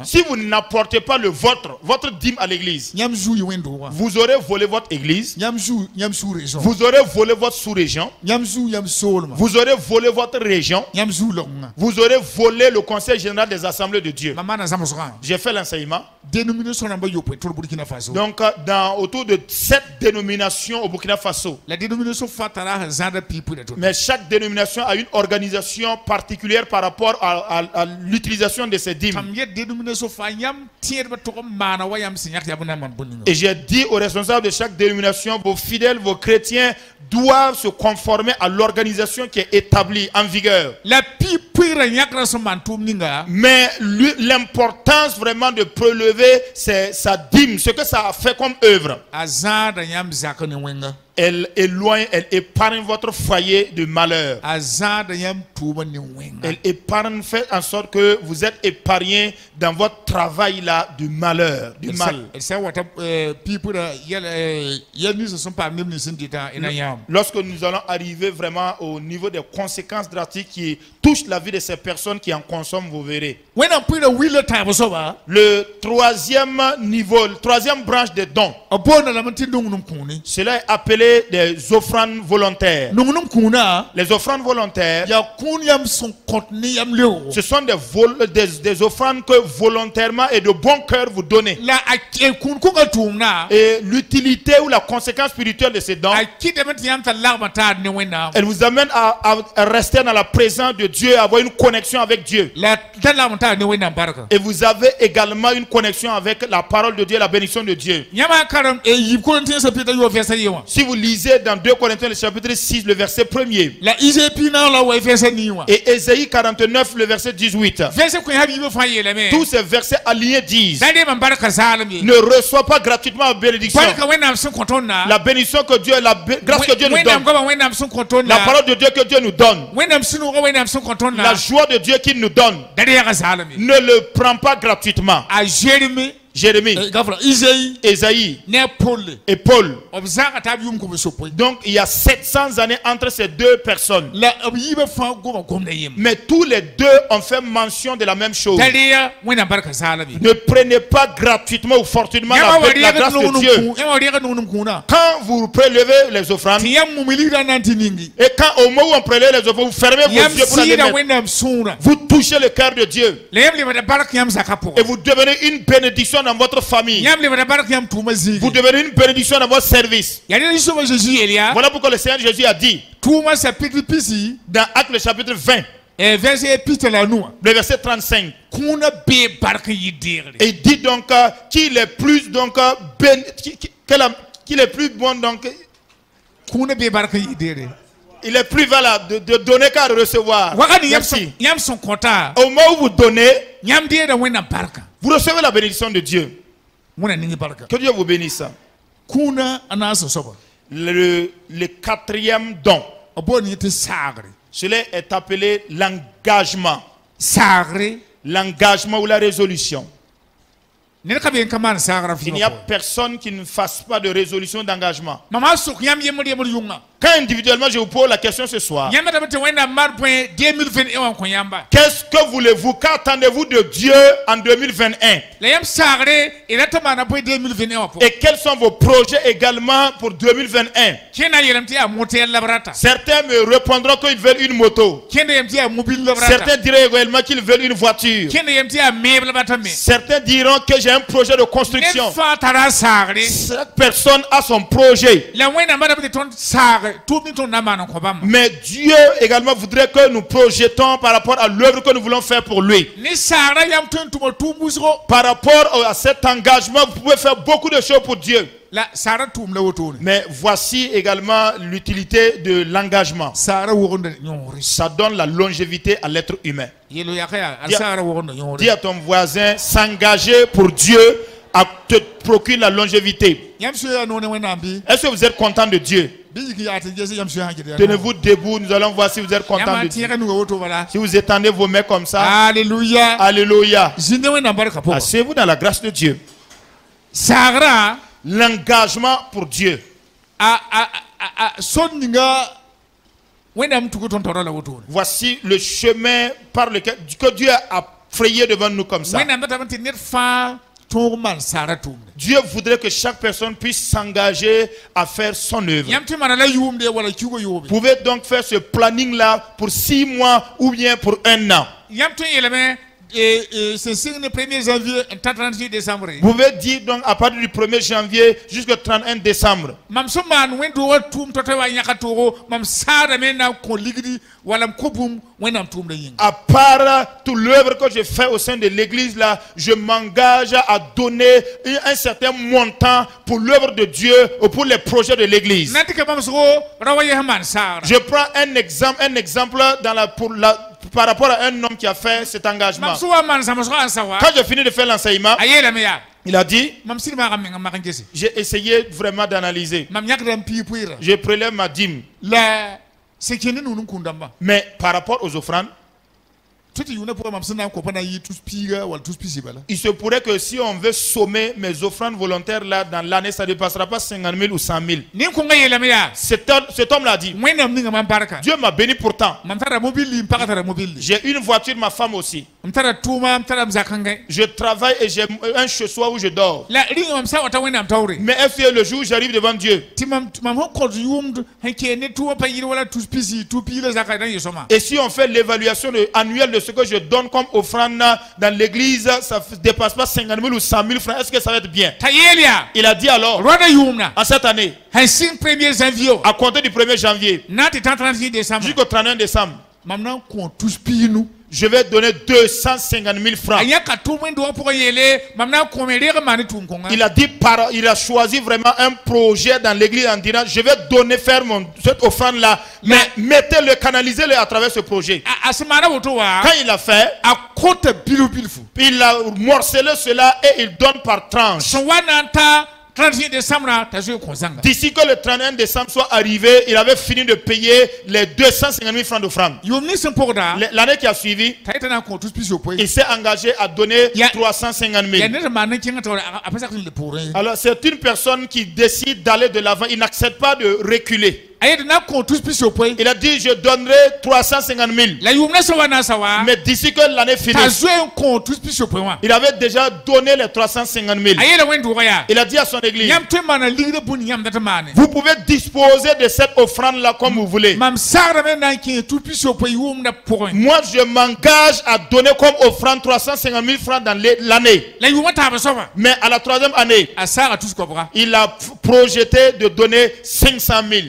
Si vous n'apportez pas votre dîme à l'église, vous aurez volé votre église, vous aurez volé votre sous-région, vous aurez volé votre région, vous aurez volé le conseil général des assemblées de Dieu. J'ai fait l'enseignement. Donc, autour de 7 dénominations au Burkina Faso. Mais chaque dénomination a une organisation particulière par rapport à l'utilisation de ces dîmes. Et j'ai dit aux responsables de chaque dénomination, vos fidèles, vos chrétiens, doivent se conformer à l'organisation qui est établie en vigueur. Mais l'importance vraiment de prélever, c'est sa dîme, ce que ça a fait comme œuvre. Elle éloigne, elle épargne votre foyer de malheur. Elle épargne, fait en sorte que vous êtes épargné dans votre travail là du malheur, du mal. Lorsque nous allons arriver vraiment au niveau des conséquences drastiques qui touchent la vie de ces personnes qui en consomment, vous verrez. Le troisième niveau, la troisième branche des dons, cela est appelé des offrandes volontaires. Les offrandes volontaires, ce sont des offrandes que volontairement et de bon cœur vous donnez. Et l'utilité ou la conséquence spirituelle de ces dons, elle vous amène à rester dans la présence de Dieu, à avoir une connexion avec Dieu. Et vous avez également une connexion avec la parole de Dieu, la bénédiction de Dieu. Si vous lisez dans 2 Corinthiens le chapitre 6 le verset 1er et Ésaïe 49 le verset 18, tous ces versets alignés disent: ne reçois pas gratuitement la bénédiction. La bénédiction que Dieu, la grâce que Dieu nous donne, la parole de Dieu que Dieu nous donne, la joie de Dieu qu'il nous donne, ne le prends pas gratuitement. Jérémie, Ésaïe et Paul. Donc il y a 700 années entre ces deux personnes. Mais tous les deux ont fait mention de la même chose. Ne prenez pas gratuitement ou fortuitement la grâce de Dieu. Quand vous prélevez les offrandes, et quand au moment où on prélève les offrandes, vous fermez vos yeux pour aller mettre. Vous touchez le cœur de Dieu. Et vous devenez une bénédiction dans votre famille. Vous devenez une bénédiction dans votre service. Voilà pourquoi le Seigneur Jésus a dit dans Actes le chapitre 20 le verset 35, et dit donc qu'il est plus donc qu'il est plus bon donc il est plus valable de donner qu'à recevoir. Merci. Au moment où vous donnez, vous recevez la bénédiction de Dieu. Que Dieu vous bénisse. Le quatrième don, cela est appelé l'engagement. L'engagement ou la résolution. Il n'y a personne qui ne fasse pas de résolution d'engagement. Quand individuellement je vous pose la question ce soir, qu'est-ce que voulez-vous, qu'attendez-vous de Dieu en 2021? Et quels sont vos projets également pour 2021? Certains me répondront qu'ils veulent une moto. Certains diront également qu'ils veulent une voiture. Certains diront que j'ai un projet de construction. Chaque personne a son projet. Mais Dieu également voudrait que nous projetons par rapport à l'œuvre que nous voulons faire pour lui. Par rapport à cet engagement, vous pouvez faire beaucoup de choses pour Dieu. Mais voici également l'utilité de l'engagement. Ça donne la longévité à l'être humain. Dis à ton voisin, s'engager pour Dieu te procure la longévité. Est-ce que vous êtes content de Dieu? Tenez-vous debout, nous allons voir si vous êtes content de Dieu. Si vous étendez vos mains comme ça. Alléluia. Alléluia. Asseyez-vous dans la grâce de Dieu. L'engagement pour Dieu. Voici le chemin par lequel que Dieu a frayé devant nous comme ça. Dieu voudrait que chaque personne puisse s'engager à faire son œuvre. Vous pouvez donc faire ce planning là pour 6 mois ou bien pour 1 an. c'est signe le 1er janvier 31 décembre. Vous pouvez dire donc à partir du 1er janvier jusqu'au 31 décembre. Mam soman wen do tum to tawa nyaka toro mam sara mena ko ligdi wala kobum wenam tum la yin. À part toute l'œuvre que je fais au sein de l'église là, je m'engage à donner un certain montant pour l'œuvre de Dieu ou pour les projets de l'église. Je prends un exemple par rapport à un homme qui a fait cet engagement. Quand j'ai fini de faire l'enseignement, il a dit, j'ai essayé vraiment d'analyser. Je prélève ma dîme. Mais par rapport aux offrandes, il se pourrait que si on veut sommer mes offrandes volontaires là dans l'année, ça ne dépassera pas 50 000 ou 100 000. Cet homme l'a dit. Dieu m'a béni pourtant. J'ai une voiture, ma femme aussi. Je travaille et j'ai un chez-soi où je dors. Mais est-ce que le jour où j'arrive devant Dieu, et si on fait l'évaluation annuelle de ce que je donne comme offrande dans l'église, ça ne dépasse pas 50 000 ou 100 000 francs, est-ce que ça va être bien? Il a dit alors, en cette année, à compter du 1er janvier jusqu'au 31 décembre, je vais donner 250 000 francs. Il a dit, il a choisi vraiment un projet dans l'église en disant, je vais donner, faire cette offrande-là, mais mettez-le, canalisez-le à travers ce projet. Quand il a fait, il a morcelé cela et il donne par tranche. D'ici que le 31 décembre soit arrivé, il avait fini de payer les 250 000 francs d'offrande. L'année qui a suivi, il s'est engagé à donner 350 000. Alors c'est une personne qui décide d'aller de l'avant, il n'accepte pas de reculer. Il a dit, je donnerai 350 000. Mais d'ici que l'année finisse, il avait déjà donné les 350 000. Il a dit à son église, vous pouvez disposer de cette offrande-là comme vous voulez. Moi, je m'engage à donner comme offrande 350 000 francs dans l'année. Mais à la 3e année, il a projeté de donner 500 000.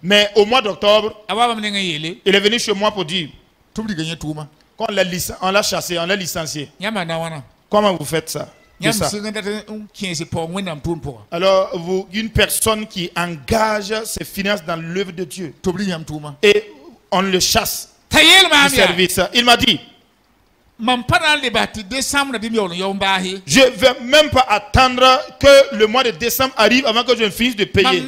Mais au mois d'octobre, il est venu chez moi pour dire, quand on l'a chassé, on l'a licencié. Comment vous faites ça? Alors, une personne qui engage ses finances dans l'œuvre de Dieu et on le chasse du service. Il m'a dit, je ne vais même pas attendre que le mois de décembre arrive avant que je finisse de payer.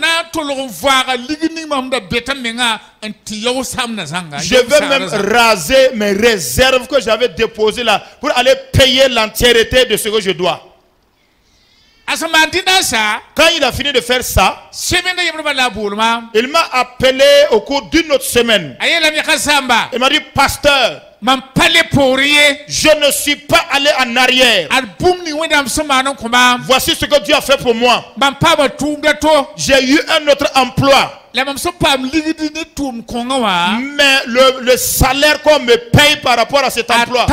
Je vais même raser mes réserves que j'avais déposées là pour aller payer l'entièreté de ce que je dois. Quand il a fini de faire ça, il m'a appelé au cours d'une autre semaine. Il m'a dit, pasteur, je ne suis pas allé en arrière. Voici ce que Dieu a fait pour moi. J'ai eu un autre emploi. Mais le salaire qu'on me paye par rapport à cet emploi,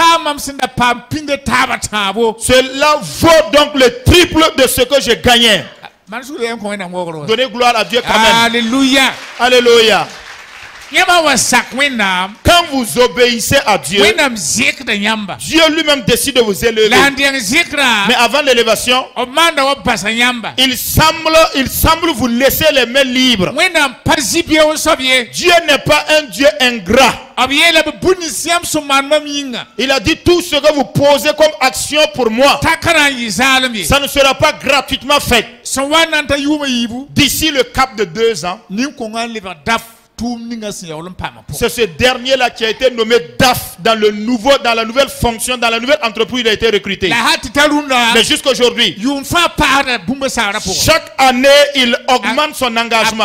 cela vaut donc le triple de ce que j'ai gagné. Donnez gloire à Dieu quand même. Alléluia. Alléluia. Quand vous obéissez à Dieu, Dieu lui-même décide de vous élever. Mais avant l'élévation, il semble vous laisser les mains libres. Dieu n'est pas un Dieu ingrat. Il a dit, tout ce que vous posez comme action pour moi, ça ne sera pas gratuitement fait. D'ici le cap de 2 ans, c'est ce dernier-là qui a été nommé DAF dans la nouvelle fonction, dans la nouvelle entreprise, il a été recruté. Mais jusqu'aujourd'hui, chaque année, il augmente son engagement.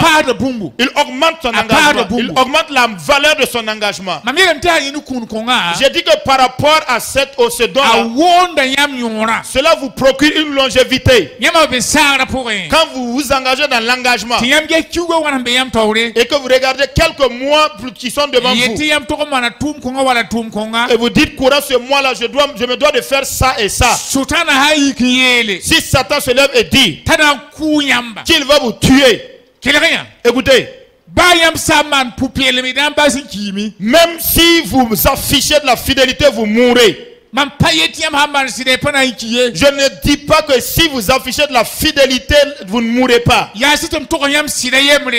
Il augmente son engagement. Il augmente la valeur de son engagement. J'ai dit que par rapport à ce don-là, cela vous procure une longévité. Quand vous vous engagez dans l'engagement et que vous regardez quelques mois qui sont devant vous. Et vous dites, courant ce mois-là, je me dois de faire ça et ça. Si Satan se lève et dit qu'il va vous tuer, écoutez, même si vous affichez de la fidélité, vous mourrez. Je ne dis pas que si vous affichez de la fidélité, vous ne mourrez pas.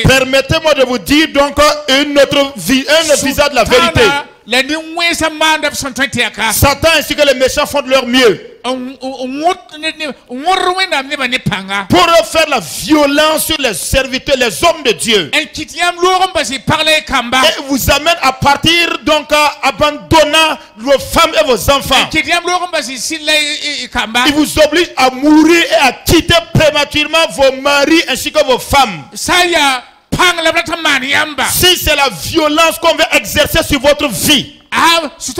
Permettez-moi de vous dire donc un autre visage de la vérité. Satan ainsi que les méchants font de leur mieux pour faire la violence sur les serviteurs, les hommes de Dieu. Et vous amène à partir donc abandonnant vos femmes et vos enfants. Il vous oblige à mourir et à quitter prématurément vos maris ainsi que vos femmes. Si c'est la violence qu'on veut exercer sur votre vie, si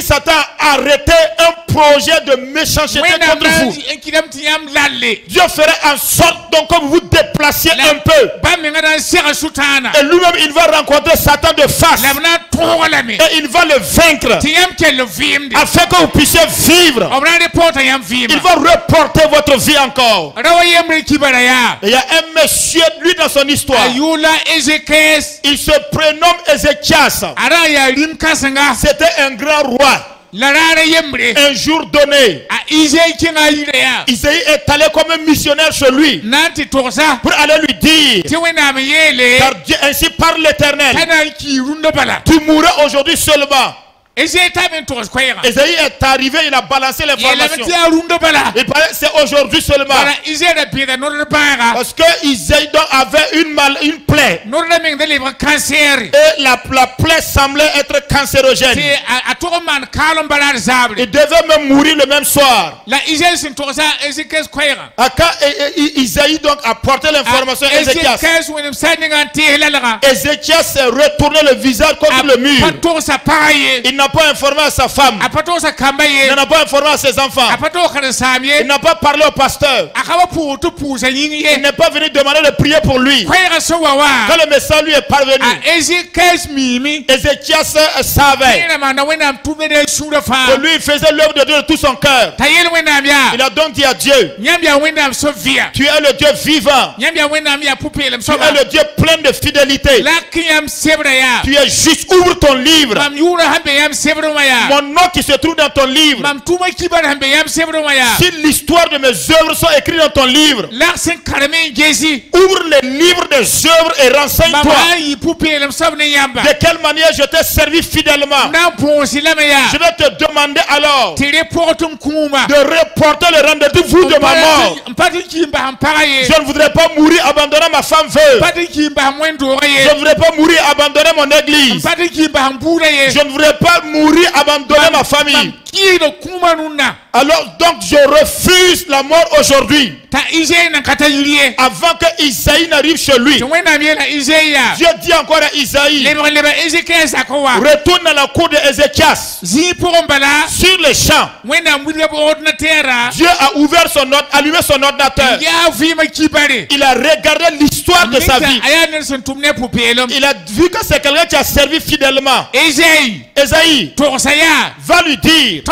Satan a arrêté un projet de méchanceté contre vous, Dieu ferait en sorte donc que vous vous déplaciez un peu. Et lui-même il va rencontrer Satan de face. Et il va le vaincre afin que vous puissiez vivre. Il va reporter votre vie encore. Et il y a un monsieur, lui dans son histoire, il se prénomme Ézéchias. C'était un grand roi. Un jour donné, Isaïe est allé comme un missionnaire chez lui pour aller lui dire, car Dieu ainsi parle l'Éternel, tu mourras aujourd'hui seulement. Isaïe est arrivé, il a balancé l'information. Il parlait, c'est aujourd'hui seulement. Parce que Isaïe avait une plaie. Et la plaie semblait être cancérogène. Il devait même mourir le même soir. Quand Isaïe donc a porté l'information à Ézéchias, Ézéchias s'est retourné le visage contre le mur. Il n'a pas informé à sa femme. Il n'a pas informé à ses enfants. Il n'a pas parlé au pasteur. Il n'est pas venu demander de prier pour lui. Quand le message lui est parvenu, Ézéchias savait que lui il faisait l'œuvre de Dieu de tout son cœur. Il a donc dit à Dieu, tu es le Dieu vivant. Tu es le Dieu plein de fidélité. Tu es juste, ouvre ton livre. Mon nom qui se trouve dans ton livre. Si l'histoire de mes œuvres sont écrites dans ton livre, ouvre les livres des œuvres et renseigne-toi. De quelle manière je t'ai servi fidèlement. Je vais te demander alors de reporter le rendez-vous de ma mort. Je ne voudrais pas mourir abandonnant ma femme veuve. Je ne voudrais pas mourir abandonnant mon église. Je ne voudrais pas mourir abandonner ma famille. Alors donc je refuse la mort aujourd'hui. Avant que Isaïe n'arrive chez lui, Dieu dit encore à Isaïe, retourne à la cour de Ézéchias. Sur les champs, Dieu a ouvert allumé son ordinateur. Il a regardé l'histoire de sa vie. Il a vu que c'est quelqu'un qui a servi fidèlement. Ésaïe va lui dire que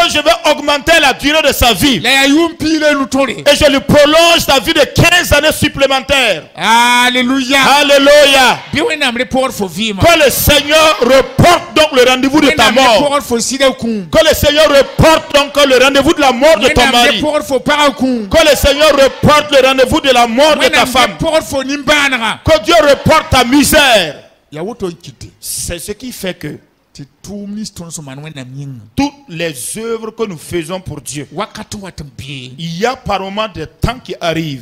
je vais augmenter la durée de sa vie et je lui prolonge sa vie de 15 années supplémentaires. Alléluia. Alléluia. Que le Seigneur reporte donc le rendez-vous de ta mort. Que le Seigneur reporte donc le rendez-vous de la mort de ton mari. Que le Seigneur reporte le rendez-vous de la mort de ta femme. Que Dieu reporte ta misère. C'est ce qui fait que toutes les œuvres que nous faisons pour Dieu, il y a par moments des temps qui arrivent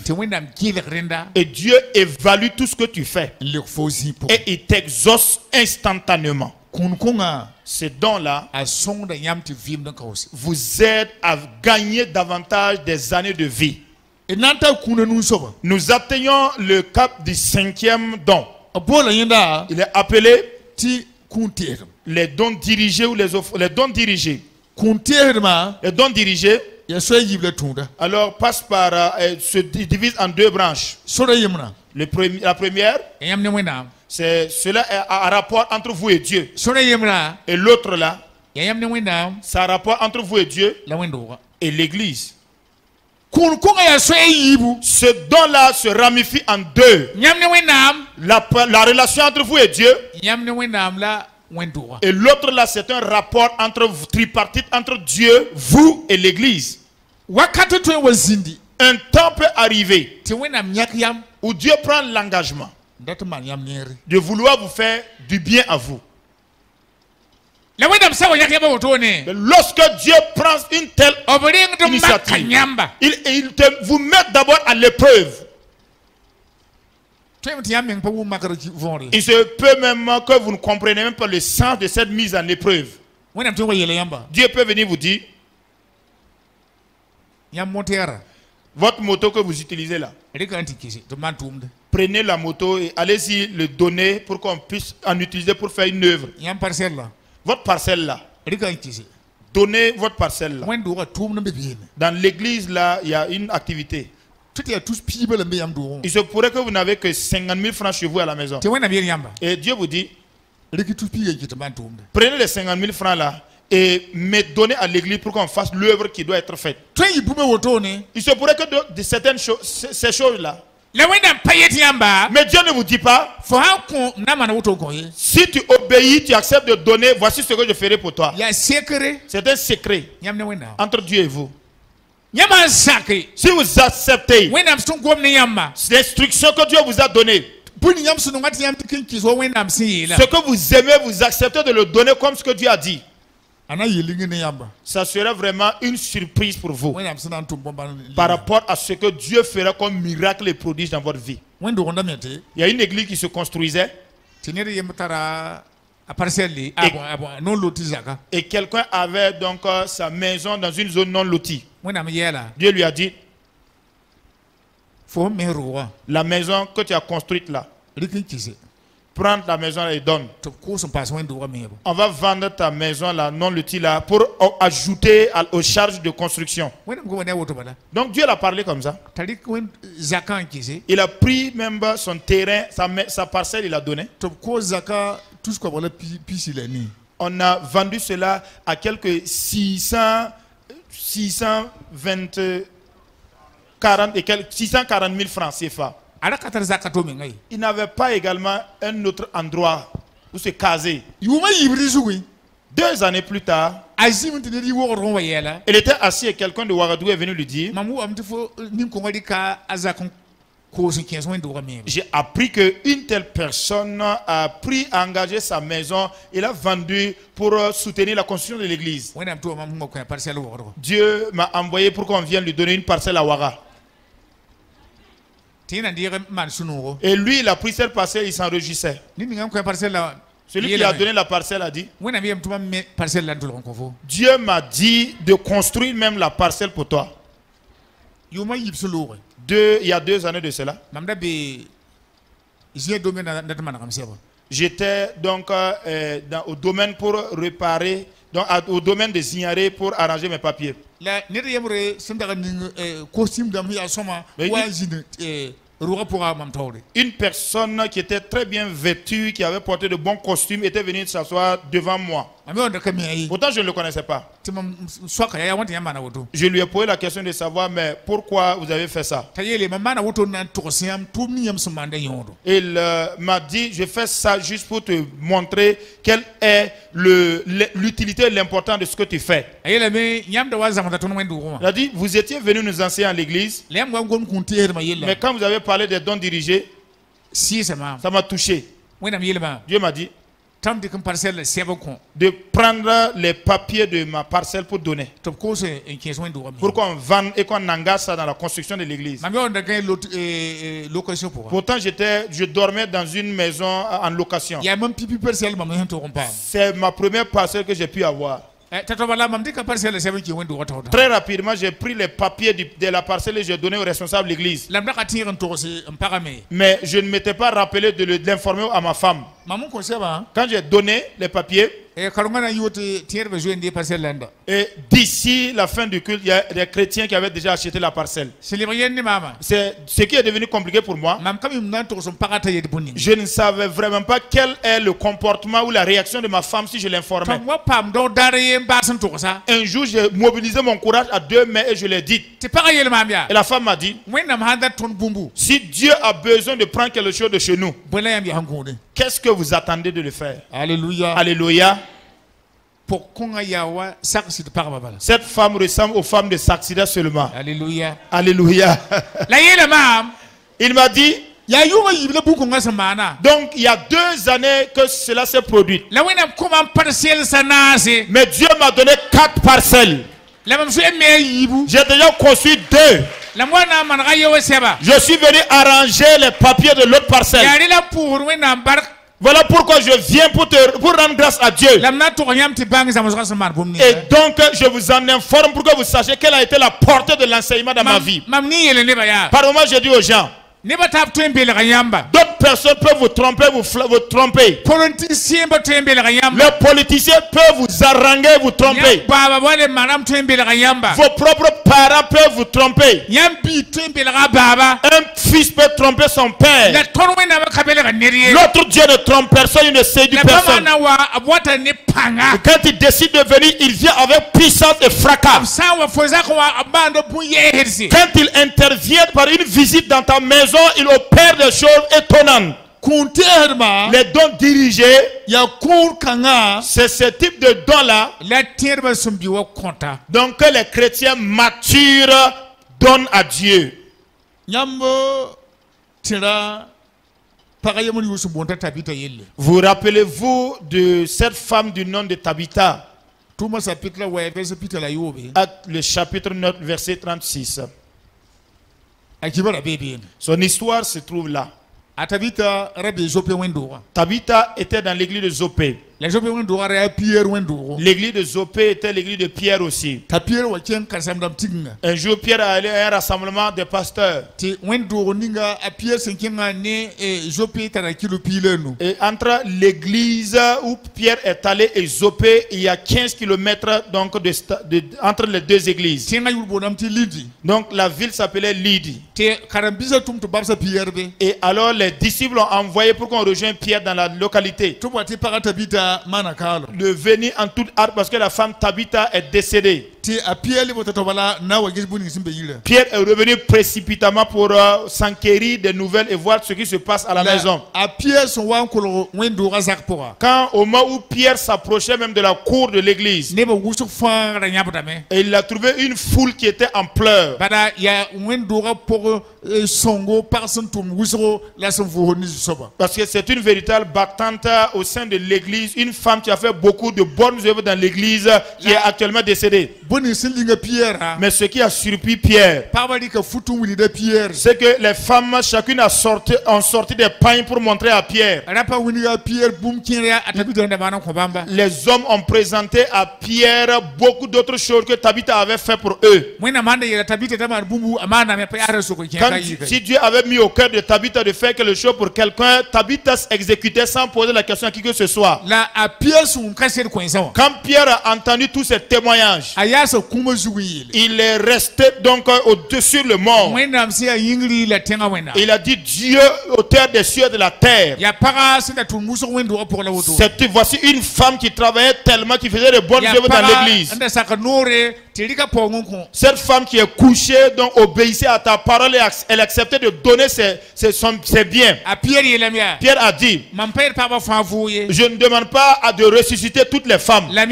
et Dieu évalue tout ce que tu fais et il t'exauce instantanément. Ces dons-là vous aident à gagner davantage des années de vie. Nous atteignons le cap du 5e don. Il est appelé les dons dirigés ou les dons dirigés. Les dons dirigés alors passe par se divise en deux branches. La première, c'est cela est un rapport entre vous et Dieu. Et l'autre là, c'est un rapport entre vous et Dieu et l'Église. Ce don-là se ramifie en deux. La relation entre vous et Dieu. Et l'autre là, c'est un rapport tripartite entre Dieu, vous et l'Église. Un temps peut arriver où Dieu prend l'engagement de vouloir vous faire du bien à vous. Mais lorsque Dieu prend une telle initiative, il vous met d'abord à l'épreuve. Il se peut même que vous ne comprenez même pas le sens de cette mise en épreuve. Dieu peut venir vous dire, votre moto que vous utilisez là, prenez la moto et allez-y le donner pour qu'on puisse en utiliser pour faire une œuvre. Votre parcelle là, donnez votre parcelle là. Dans l'église là, il y a une activité. Il se pourrait que vous n'avez que 50 000 francs chez vous à la maison. Et Dieu vous dit, prenez les 50 000 francs là et me donnez à l'église pour qu'on fasse l'œuvre qui doit être faite. Il se pourrait que de certaines choses, ces choses là, mais Dieu ne vous dit pas, si tu obéis, tu acceptes de donner, voici ce que je ferai pour toi. C'est un secret entre Dieu et vous. Si vous acceptez l'instruction que Dieu vous a donnée, ce que vous aimez, vous acceptez de le donner comme ce que Dieu a dit. Ça serait vraiment une surprise pour vous par rapport à ce que Dieu fera comme miracle et prodige dans votre vie. Il y a une église qui se construisait et quelqu'un avait donc sa maison dans une zone non lotie. Dieu lui a dit, la maison que tu as construite là, prends la maison et donne. On va vendre ta maison là, non lotie là, pour ajouter aux charges de construction. Donc Dieu l'a parlé comme ça. Il a pris même son terrain, sa parcelle, il a donné. On a vendu cela à quelques 640 000 francs CFA. Il n'avait pas également un autre endroit où se caser. 2 années plus tard, il était assis et quelqu'un de Ouagadougou est venu lui dire, j'ai appris qu'une telle personne a engagé sa maison et l'a vendue pour soutenir la construction de l'église. Dieu m'a envoyé pour qu'on vienne lui donner une parcelle à Ouaga. Et lui, il a pris cette parcelle, il s'enrichissait. Celui qui a donné la parcelle a dit, Dieu m'a dit de construire même la parcelle pour toi. Il y a 2 années de cela. J'étais donc au domaine pour réparer, donc au domaine des ignorés pour arranger mes papiers. Une personne qui était très bien vêtue, qui avait porté de bons costumes, était venue s'asseoir devant moi. Pourtant, je ne le connaissais pas. Je lui ai posé la question de savoir, mais pourquoi vous avez fait ça? Il m'a dit, je fais ça juste pour te montrer quelle est l'utilité et l'importance de ce que tu fais. Il a dit, vous étiez venu nous enseigner à l'église, mais quand vous avez parlé des dons dirigés, ça m'a touché. Dieu m'a dit de prendre les papiers de ma parcelle pour donner, pour qu'on vende et qu'on engage ça dans la construction de l'église. Pourtant je dormais dans une maison en location. C'est ma première parcelle que j'ai pu avoir. Très rapidement, j'ai pris les papiers de la parcelle et j'ai donné au responsable de l'église. Mais je ne m'étais pas rappelé de l'informer à ma femme. Quand j'ai donné les papiers, et d'ici la fin du culte, il y a des chrétiens qui avaient déjà acheté la parcelle. C'est ce qui est devenu compliqué pour moi. Je ne savais vraiment pas quel est le comportement ou la réaction de ma femme si je l'informais. Un jour, j'ai mobilisé mon courage à 2 mains et je l'ai dit. Et la femme m'a dit, si Dieu a besoin de prendre quelque chose de chez nous, qu'est-ce que vous attendez de le faire? Alléluia. Alléluia. Cette femme ressemble aux femmes de Saxida seulement. Alléluia. Alléluia. Il m'a dit, donc il y a 2 années que cela s'est produit. Mais Dieu m'a donné 4 parcelles. J'ai déjà construit 2. Je suis venu arranger les papiers de l'autre parcelle. Voilà pourquoi je viens pour rendre grâce à Dieu. Et donc je vous en informe pour que vous sachiez quelle a été la portée de l'enseignement dans ma vie. Par moment j'ai dit aux gens, d'autres personnes peuvent vous tromper, vous tromper. Les politiciens peuvent vous haranguer, vous tromper. Vos propres parents peuvent vous tromper. Un fils peut tromper son père. L'autre Dieu ne trompe personne, il ne séduit personne. Quand il décide de venir, il vient avec puissance et fracas. Quand il intervient par une visite dans ta maison, il opère des choses étonnantes. Les dons dirigés, c'est ce type de dons-là. Donc que les chrétiens matures donnent à Dieu. Vous rappelez-vous de cette femme du nom de Tabitha? Acte le chapitre 9, verset 36. Son histoire se trouve là. Tabitha était dans l'église de Zopé. L'église de Zopé était l'église de Pierre aussi. Un jour, Pierre est allé à un rassemblement des pasteurs. Et entre l'église où Pierre est allé et Zopé, il y a 15 km donc entre les 2 églises. Donc la ville s'appelait Lydie. Et alors les disciples ont envoyé pour qu'on rejoigne Pierre dans la localité. De venir en toute hâte parce que la femme Tabitha est décédée. Pierre est revenu précipitamment pour s'enquérir des nouvelles et voir ce qui se passe à la maison. Quand au moment où Pierre s'approchait même de la cour de l'église, et il a trouvé une foule qui était en pleurs. Parce que c'est une véritable battante au sein de l'église, une femme qui a fait beaucoup de bonnes œuvres dans l'église qui est actuellement décédée. Mais ce qui a surpris Pierre, c'est que les femmes chacune ont sorti des pains pour montrer à Pierre. Les hommes ont présenté à Pierre beaucoup d'autres choses que Tabitha avait fait pour eux. Si Dieu avait mis au cœur de Tabitha de faire quelque chose pour quelqu'un, Tabitha s'exécutait sans poser la question à qui que ce soit. Quand Pierre a entendu tous ces témoignages, il est resté donc au-dessus le monde. Il a dit, Dieu, auteur des cieux et de la terre. Voici une femme qui travaillait tellement, qui faisait de bonnes œuvres dans l'église. Cette femme qui est couchée, donc obéissait à ta parole et elle acceptait de donner ses biens. Pierre a dit, je ne demande pas de ressusciter toutes les femmes, mais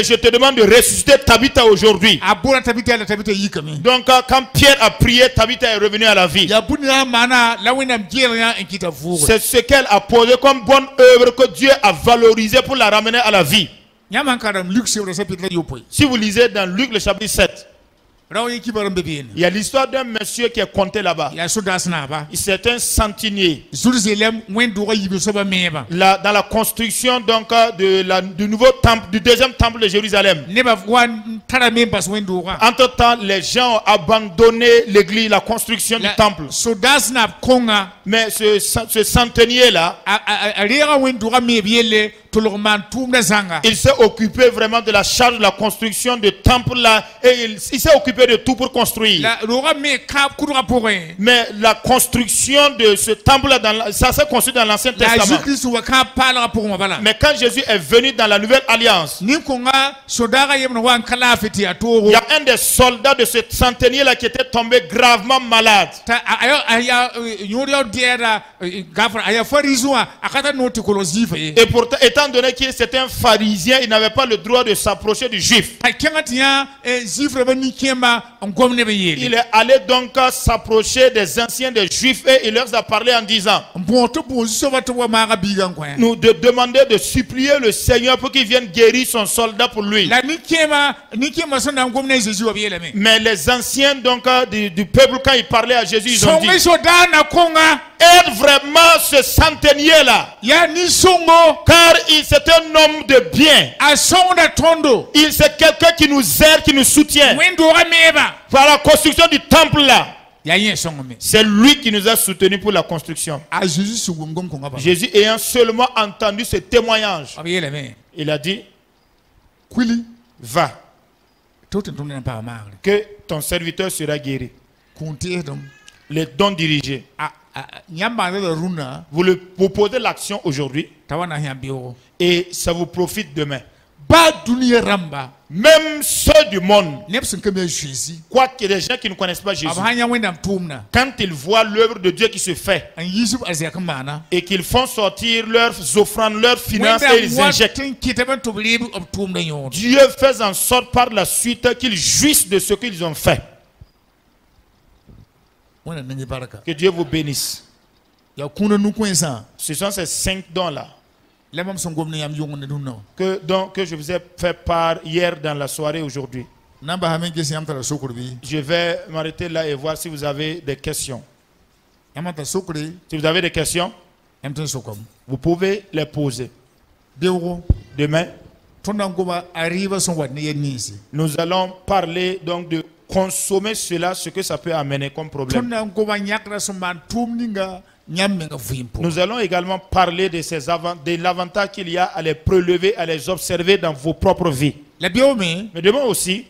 je te demande de ressusciter Tabitha aujourd'hui. Donc quand Pierre a prié, Tabitha est revenue à la vie. C'est ce qu'elle a posé comme bonne œuvre que Dieu a valorisé pour la ramener à la vie. Si vous lisez dans Luc le chapitre 7, Il y a l'histoire d'un monsieur qui est compté là-bas. C'est un centenier. Là, dans la construction donc du nouveau temple, du deuxième temple de Jérusalem. Entre-temps, les gens ont abandonné l'église, la construction du temple. Mais ce centenier-là, il s'est occupé vraiment de la charge de la construction du temple-là et il s'est occupé de tout pour construire. Mais la construction de ce temple-là, ça s'est construit dans l'Ancien Testament. Mais quand Jésus est venu dans la Nouvelle Alliance, il y a un des soldats de ce centenier-là qui était tombé gravement malade. Et pourtant, étant donné qu'il était un pharisien, il n'avait pas le droit de s'approcher du juif. Il est allé donc s'approcher des anciens des juifs et il leur a parlé en disant: nous de demander de supplier le Seigneur pour qu'il vienne guérir son soldat pour lui. Mais les anciens donc du peuple, quand ils parlaient à Jésus, ils ont dit: aide vraiment ce centenier là, car c'est un homme de bien. Il c'est quelqu'un qui nous aide, qui nous soutient par la construction du temple là. C'est lui qui nous a soutenus pour la construction. Jésus ayant seulement entendu ce témoignage, il a dit: va, que ton serviteur sera guéri. Les dons dirigés. Vous posez l'action aujourd'hui et ça vous profite demain. Même ceux du monde, quoi qu'il y ait des gens qui ne connaissent pas Jésus, quand ils voient l'œuvre de Dieu qui se fait et qu'ils font sortir leurs offrandes, leurs finances et ils injectent, Dieu fait en sorte par la suite qu'ils jouissent de ce qu'ils ont fait. Que Dieu vous bénisse. Ce sont ces 5 dons-là que je vous ai fait part hier dans la soirée aujourd'hui. Je vais m'arrêter là et voir si vous avez des questions. Si vous avez des questions, vous pouvez les poser. Demain, nous allons parler donc de consommer cela, ce que ça peut amener comme problème. Nous allons également parler de l'avantage qu'il y a à les prélever, à les observer dans vos propres vies. Mais demain aussi,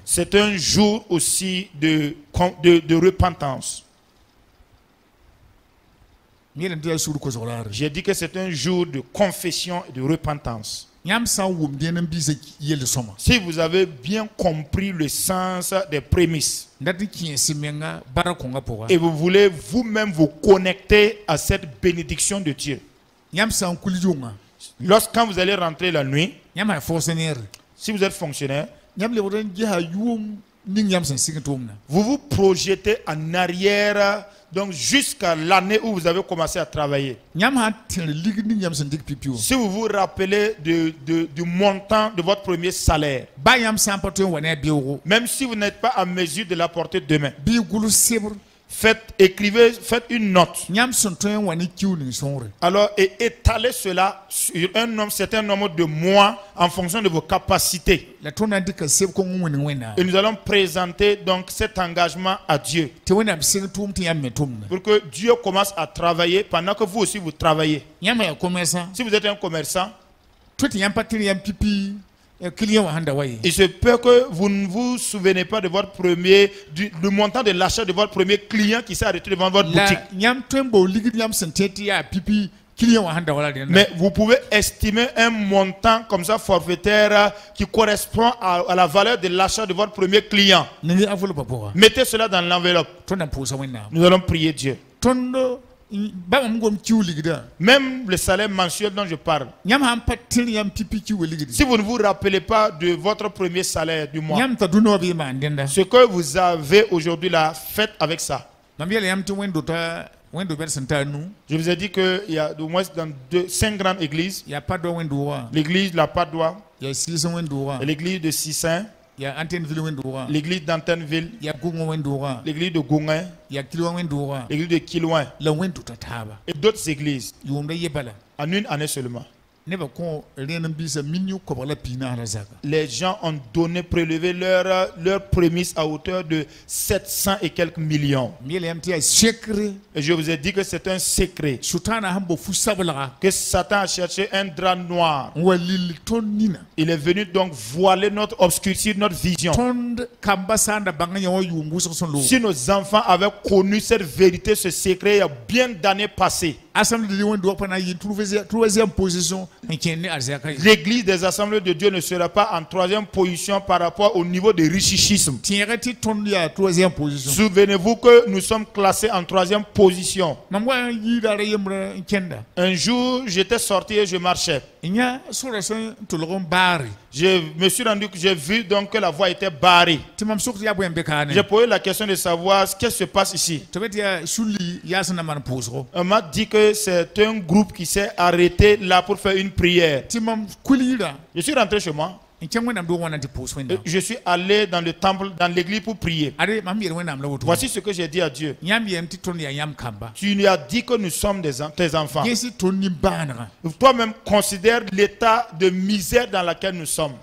c'est un jour aussi de repentance. J'ai dit que c'est un jour de confession et de repentance. Si vous avez bien compris le sens des prémices et vous voulez vous-même vous connecter à cette bénédiction de Dieu, lorsqu'quand vous allez rentrer la nuit, si vous êtes fonctionnaire, vous vous projetez en arrière, donc jusqu'à l'année où vous avez commencé à travailler. Si vous vous rappelez du montant de votre premier salaire, même si vous n'êtes pas en mesure de l'apporter demain, faites une note. Alors, et étalez cela sur un certain nombre de mois en fonction de vos capacités. Et nous allons présenter donc cet engagement à Dieu, pour que Dieu commence à travailler pendant que vous aussi vous travaillez. Si vous êtes un commerçant, il se peut que vous ne vous souvenez pas de votre premier, du montant de l'achat de votre premier client qui s'est arrêté devant votre boutique. Mais vous pouvez estimer un montant comme ça forfaitaire qui correspond à la valeur de l'achat de votre premier client. Mettez cela dans l'enveloppe. Nous allons prier Dieu. Même le salaire mensuel dont je parle, si vous ne vous rappelez pas de votre premier salaire du mois, ce que vous avez aujourd'hui là, faites avec ça. Je vous ai dit qu'il y a au moins dans 5 grandes églises. L'église de la Padoie, l'église de Sissin, Il y a Antenneville Wendora. L'église d'Antenneville. Il y a Gongo Wendora. L'église de Gongo. Il y a Kilwa Wendora. L'église de Kilouin. La Wendu Tataba. Et d'autres églises. Yumda Yebala. En une année seulement. Les gens ont donné, prélevé leur prémisse à hauteur de 700 et quelques millions. Et je vous ai dit que c'est un secret. Que Satan a cherché un drap noir. Il est venu donc voiler notre obscurité, notre vision. Si nos enfants avaient connu cette vérité, ce secret, il y a bien d'années passées. L'église des assemblées de Dieu ne sera pas en troisième position par rapport au niveau de richichisme. Souvenez-vous que nous sommes classés en troisième position. Un jour, j'étais sorti et je marchais. Je me suis rendu que j'ai vu donc que la voie était barrée. J'ai posé la question de savoir ce qui se passe ici. On m'a dit que c'est un groupe qui s'est arrêté là pour faire une prière. Je suis rentré chez moi. Je suis allé dans le temple, dans l'église pour prier. Voici ce que j'ai dit à Dieu. Tu lui as dit que nous sommes tes enfants. Toi-même considère l'état de misère dans lequel nous sommes.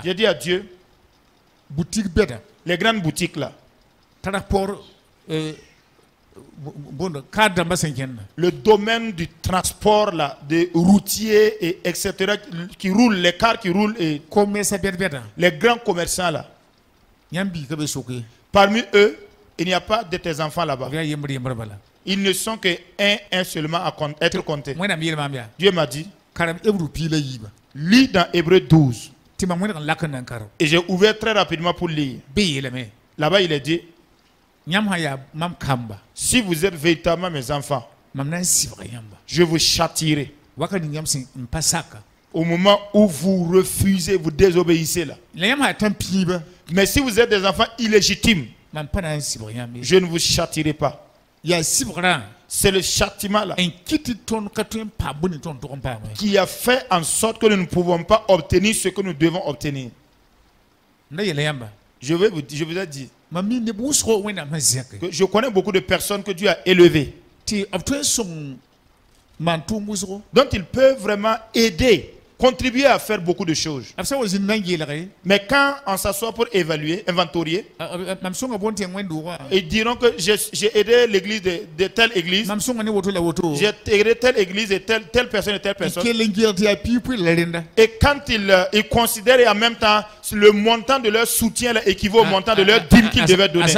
J'ai dit à Dieu, les grandes boutiques là, le domaine du transport là, des routiers et etc. qui roulent, les cars qui roulent et les grands commerçants là. Parmi eux, il n'y a pas de tes enfants là-bas. Ils ne sont que un seulement à être comptés. Dieu m'a dit, lis dans Hébreux 12. Et j'ai ouvert très rapidement pour lire. Là-bas, il est dit, si vous êtes véritablement mes enfants, je vous châtierai. Au moment où vous refusez, vous désobéissez là. Mais si vous êtes des enfants illégitimes, je ne vous châtierai pas. C'est le châtiment là qui a fait en sorte que nous ne pouvons pas obtenir ce que nous devons obtenir. Je vous ai dit que je connais beaucoup de personnes que Dieu a élevées, dont ils peuvent vraiment aider, contribuer à faire beaucoup de choses. Mais quand on s'assoit pour évaluer, inventorier, ils diront que j'ai aidé l'église de telle église, j'ai aidé telle église et telle personne et telle personne. Et quand ils considèrent et en même temps le montant de leur soutien là, équivaut au montant de leur dîme qu'ils devaient donner.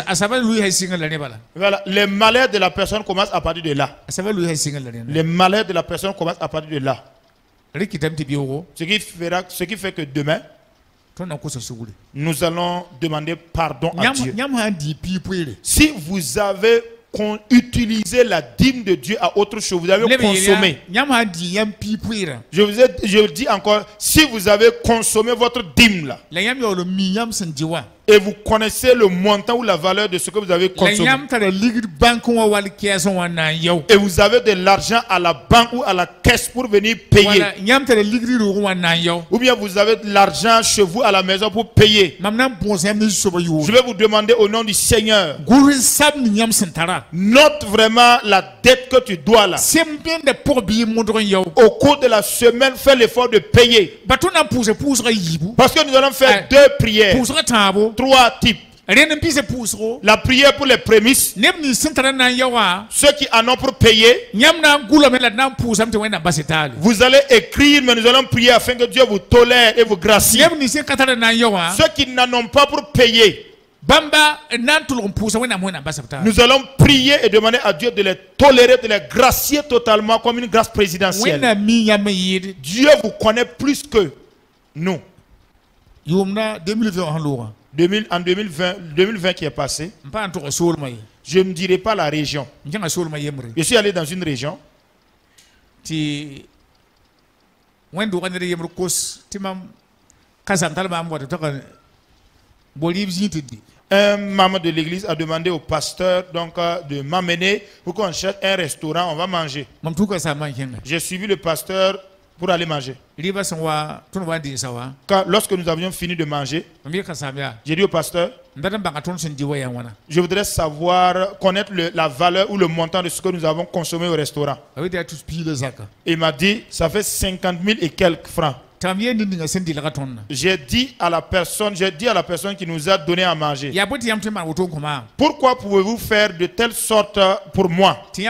Voilà, les malheurs de la personne commencent à partir de là. Les malheurs de la personne commencent à partir de là. Ce qui fait que demain, nous allons demander pardon à Dieu. Si vous avez utilisé la dîme de Dieu à autre chose, vous avez consommé. Je vous dis encore, si vous avez consommé votre dîme là, et vous connaissez le montant ou la valeur de ce que vous avez consommé, et vous avez de l'argent à la banque ou à la caisse pour venir payer, ou bien vous avez de l'argent chez vous à la maison pour payer, je vais vous demander au nom du Seigneur, note vraiment la dette que tu dois là. Au cours de la semaine, fais l'effort de payer. Parce que nous allons faire deux prières. Trois types. La prière pour les prémices, ceux qui en ont pour payer, vous allez écrire, mais nous allons prier afin que Dieu vous tolère et vous gracie. Ceux qui n'en ont pas pour payer, nous allons prier et demander à Dieu de les tolérer, de les gracier totalement comme une grâce présidentielle. Dieu vous connaît plus que nous. En 2020 qui est passé, je ne dirai pas la région. Je suis allé dans une région. Un membre de l'église a demandé au pasteur donc, de m'amener pour qu'on cherche un restaurant, on va manger. J'ai suivi le pasteur pour aller manger. Quand, lorsque nous avions fini de manger, j'ai dit au pasteur, je voudrais savoir, connaître la valeur ou le montant de ce que nous avons consommé au restaurant. Il m'a dit, ça fait 50 000 et quelques francs. J'ai dit à la personne qui nous a donné à manger, pourquoi pouvez-vous faire de telle sorte pour moi? Et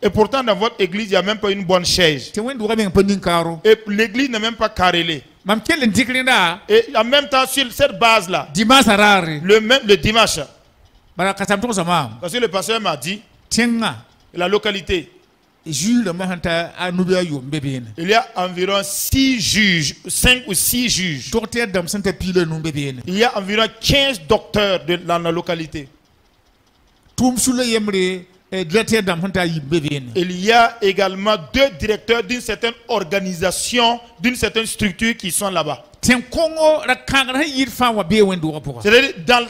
pourtant dans votre église, il n'y a même pas une bonne chaise. Et l'église n'est même pas carrelée. Et en même temps, sur cette base-là, le dimanche, parce que le pasteur m'a dit, la localité, il y a environ 6 juges, 5 ou 6 juges. Il y a environ 15 docteurs dans la localité. Il y a également 2 directeurs d'une certaine organisation, d'une certaine structure qui sont là-bas. C'est-à-dire dans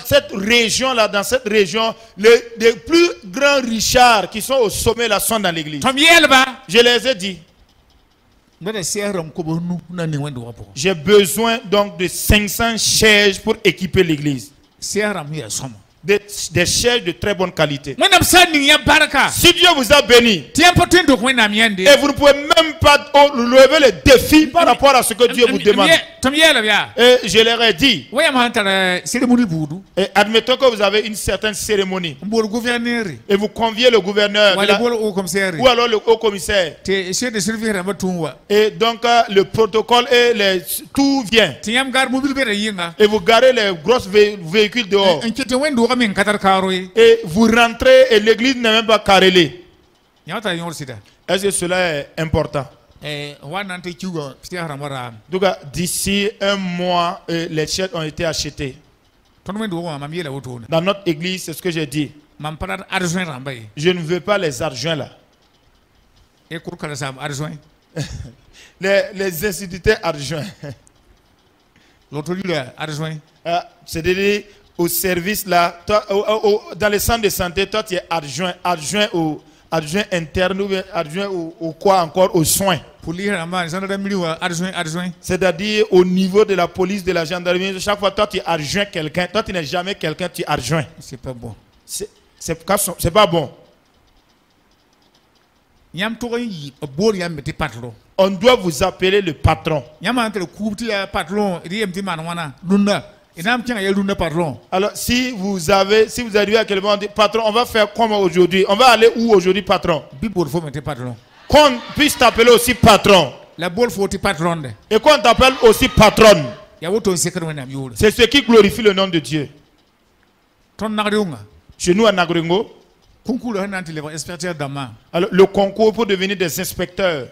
cette région, les plus grands richards qui sont au sommet là sont dans l'église. Je les ai dit. J'ai besoin donc de 500 chaises pour équiper l'église. Des chaises de très bonne qualité. Si Dieu vous a béni et vous ne pouvez même pas lever le défi par rapport à ce que Dieu vous demande, et je leur ai dit, et admettons que vous avez une certaine cérémonie et vous conviez le gouverneur ou alors le haut commissaire, et donc le protocole et tout vient, et vous garez les grosses véhicules dehors et vous rentrez et l'église n'est même pas carrelée. Est-ce que cela est important? Donc d'ici un mois, les chaises ont été achetées. Dans notre église, c'est ce que j'ai dit. Je ne veux pas les argents là. Les instituteurs argent. C'est-à-dire au service là, toi, dans les centres de santé, toi tu es adjoint interne ou adjoint au quoi encore, aux soins. C'est-à-dire au niveau de la police, de la gendarmerie, chaque fois toi tu adjoins quelqu'un, toi tu n'es jamais quelqu'un, tu adjoins. C'est pas bon. C'est pas bon. On doit vous appeler le patron. Alors si vous arrivez à quelqu'un, on dit patron, on va faire comment aujourd'hui? On va aller où aujourd'hui, patron? Qu'on puisse t'appeler aussi patron. Et qu'on t'appelle aussi patronne. C'est ce qui glorifie le nom de Dieu. Chez nous à Nagringo, alors, le concours pour devenir des inspecteurs,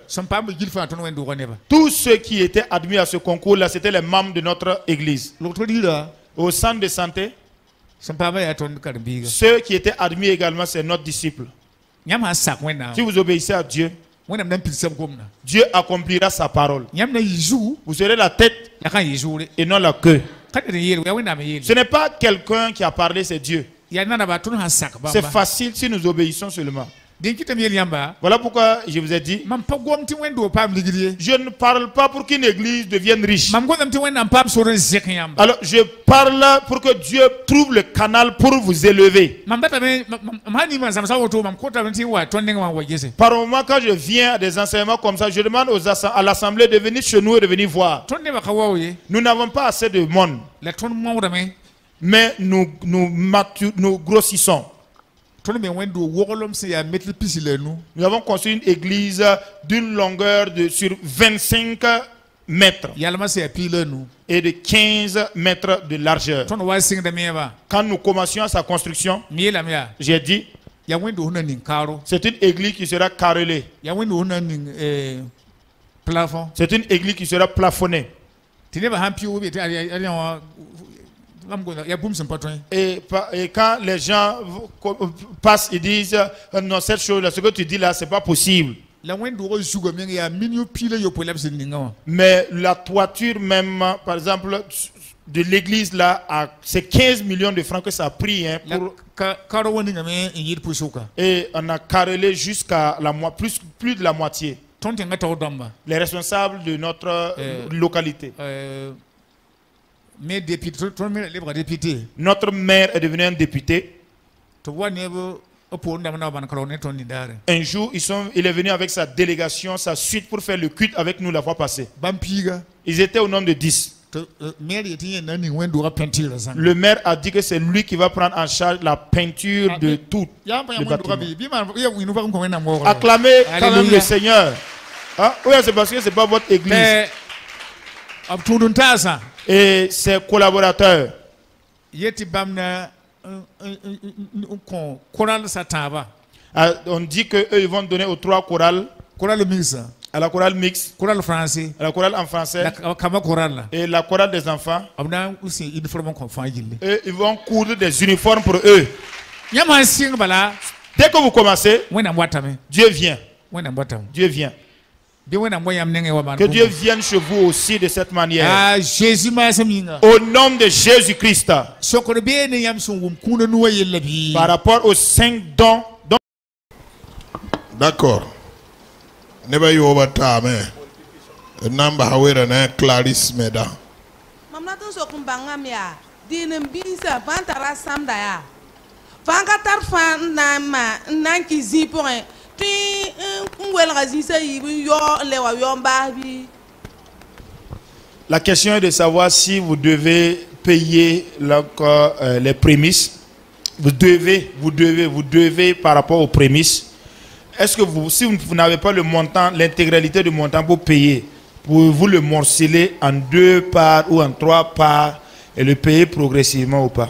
tous ceux qui étaient admis à ce concours-là, c'était les membres de notre église. Au centre de santé, ceux qui étaient admis également, c'est notre disciple. Si vous obéissez à Dieu, Dieu accomplira sa parole. Vous serez la tête et non la queue. Ce n'est pas quelqu'un qui a parlé, c'est Dieu. C'est facile si nous obéissons seulement. Voilà pourquoi je vous ai dit, je ne parle pas pour qu'une église devienne riche. Alors je parle pour que Dieu trouve le canal pour vous élever. Par moment, quand je viens à des enseignements comme ça, je demande à l'assemblée de venir chez nous et de venir voir. Nous n'avons pas assez de monde, mais nous grossissons. Nous avons construit une église d'une longueur sur 25 mètres et de 15 mètres de largeur. Quand nous commencions sa construction, j'ai dit, c'est une église qui sera carrelée. C'est une église qui sera plafonnée. Et quand les gens passent, ils disent non, cette chose-là, ce que tu dis là, c'est pas possible. Mais la toiture même, par exemple, de l'église là, c'est 15 millions de francs que ça a pris. Hein, et on a carrelé jusqu'à plus de la moitié. les responsables de notre localité. Notre maire est devenu un député. Un jour, il est venu avec sa délégation, sa suite pour faire le culte avec nous la fois passée. Ils étaient au nombre de 10. Le maire a dit que c'est lui qui va prendre en charge la peinture de tout le bâtiment. Acclamez quand même le Seigneur. Hein? Oui, c'est parce que ce n'est pas votre église. Et ses collaborateurs. On dit qu'eux ils vont donner aux 3 chorales. À la chorale mixte, à la chorale en français et la chorale des enfants. Et ils vont coudre des uniformes pour eux. Dès que vous commencez, Dieu vient. Dieu vient. Que Dieu vienne chez vous aussi de cette manière. Au nom de Jésus-Christ. Par rapport aux 5 dons. D'accord. Never you over time. Number however na Clarice Meda. Mamna to so kumbanga mia. Dinem bisa bantara samda ya. Fanga tarfan na ma nanki zipoin. Ti ngwel razisa yi yo lewa yo mbabi. La question est de savoir si vous devez payer les prémices. Vous devez par rapport aux prémices. Est-ce que si vous n'avez pas le montant, l'intégralité du montant pour payer, pouvez-vous le morceler en 2 parts ou en 3 parts et le payer progressivement ou pas?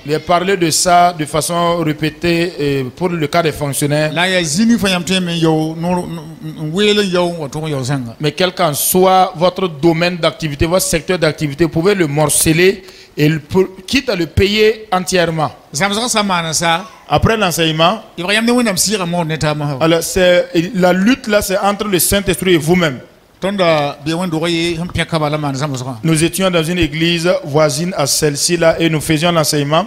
Il a parlé de ça de façon répétée pour le cas des fonctionnaires. Mais quel qu'en soit votre domaine d'activité, votre secteur d'activité, vous pouvez le morceler et quitte à le payer entièrement. Après l'enseignement, alors la lutte là, c'est entre le Saint-Esprit et vous-même. Nous étions dans une église voisine à celle-ci là et nous faisions l'enseignement.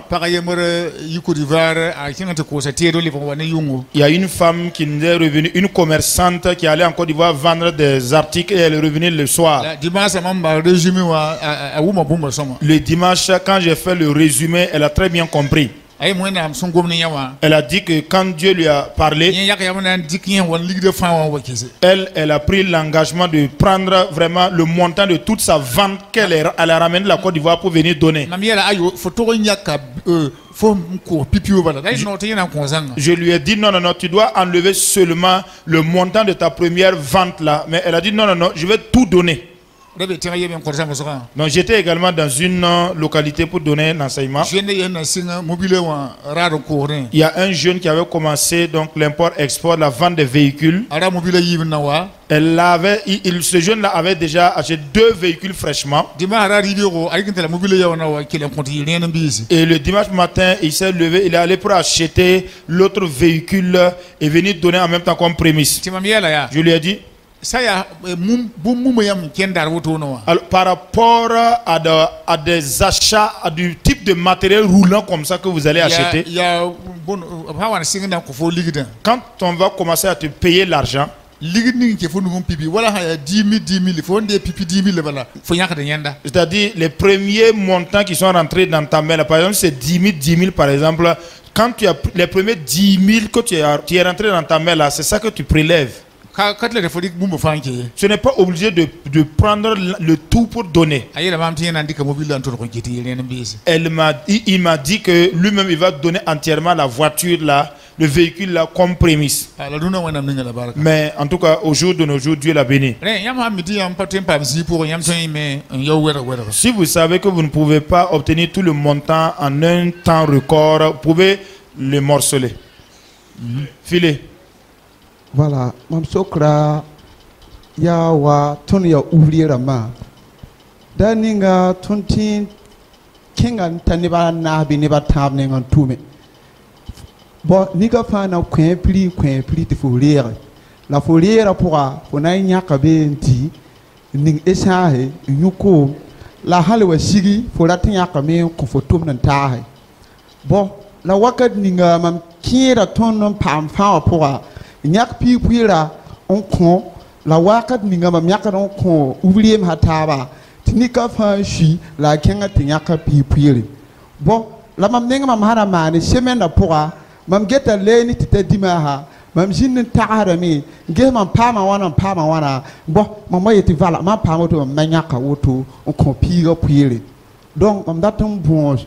Il y a une femme qui nous est revenue, une commerçante qui allait en Côte d'Ivoire vendre des articles et elle est revenue le soir. Le dimanche, quand j'ai fait le résumé, elle a très bien compris. Elle a dit que quand Dieu lui a parlé, elle a pris l'engagement de prendre vraiment le montant de toute sa vente qu'elle a ramené de la Côte d'Ivoire pour venir donner. Je lui ai dit non, tu dois enlever seulement le montant de ta première vente là. Mais elle a dit non, je vais tout donner. Donc j'étais également dans une localité pour donner l'enseignement. Il y a un jeune qui avait commencé donc l'import-export, la vente des véhicules. Ce jeune-là avait déjà acheté 2 véhicules fraîchement. Et le dimanche matin, il s'est levé, il est allé pour acheter l'autre véhicule et venir donner en même temps comme prémisse. Je lui ai dit, alors, par rapport à des achats, à du type de matériel roulant comme ça que vous allez acheter, quand on va commencer à te payer l'argent, c'est-à-dire les premiers montants qui sont rentrés dans ta main, par exemple c'est 10 000 par exemple, quand tu as les premiers 10 000 que tu es rentré dans ta main là, c'est ça que tu prélèves. Ce n'est pas obligé de prendre le tout pour donner. Il m'a dit que lui-même il va donner entièrement la voiture là, le véhicule là comme prémisse. Mais en tout cas au jour de nos jours, Dieu l'a béni. Si vous savez que vous ne pouvez pas obtenir tout le montant en un temps record, vous pouvez le morceler. Filez. Voilà, mam sokra ya wa ton ya ouvrier ma daninga tontin kingan taniba na bi ne ba tab ne ngan tume bo niga fa na kwen pli te foliere la foliere pourra fona nyaka benti ning esahe nyuko la halwa sigi fo la tinyaka me ko fotum nan tahe bo la wakat ninga mam kira ton pam fa pour nyak pi puira on kon la wakat ninga mam nyak on kon ouvrier hataba tinika fa shi la kenga tinyaka pi puire bon la mam nenga mam hara mani semaine da pour mam geta leni tete dimaha mam jinn taarami nge mam pama wana bon mam yeti vala mam pama to mam nyaka woto on kon pi ga puire donc mam datum bon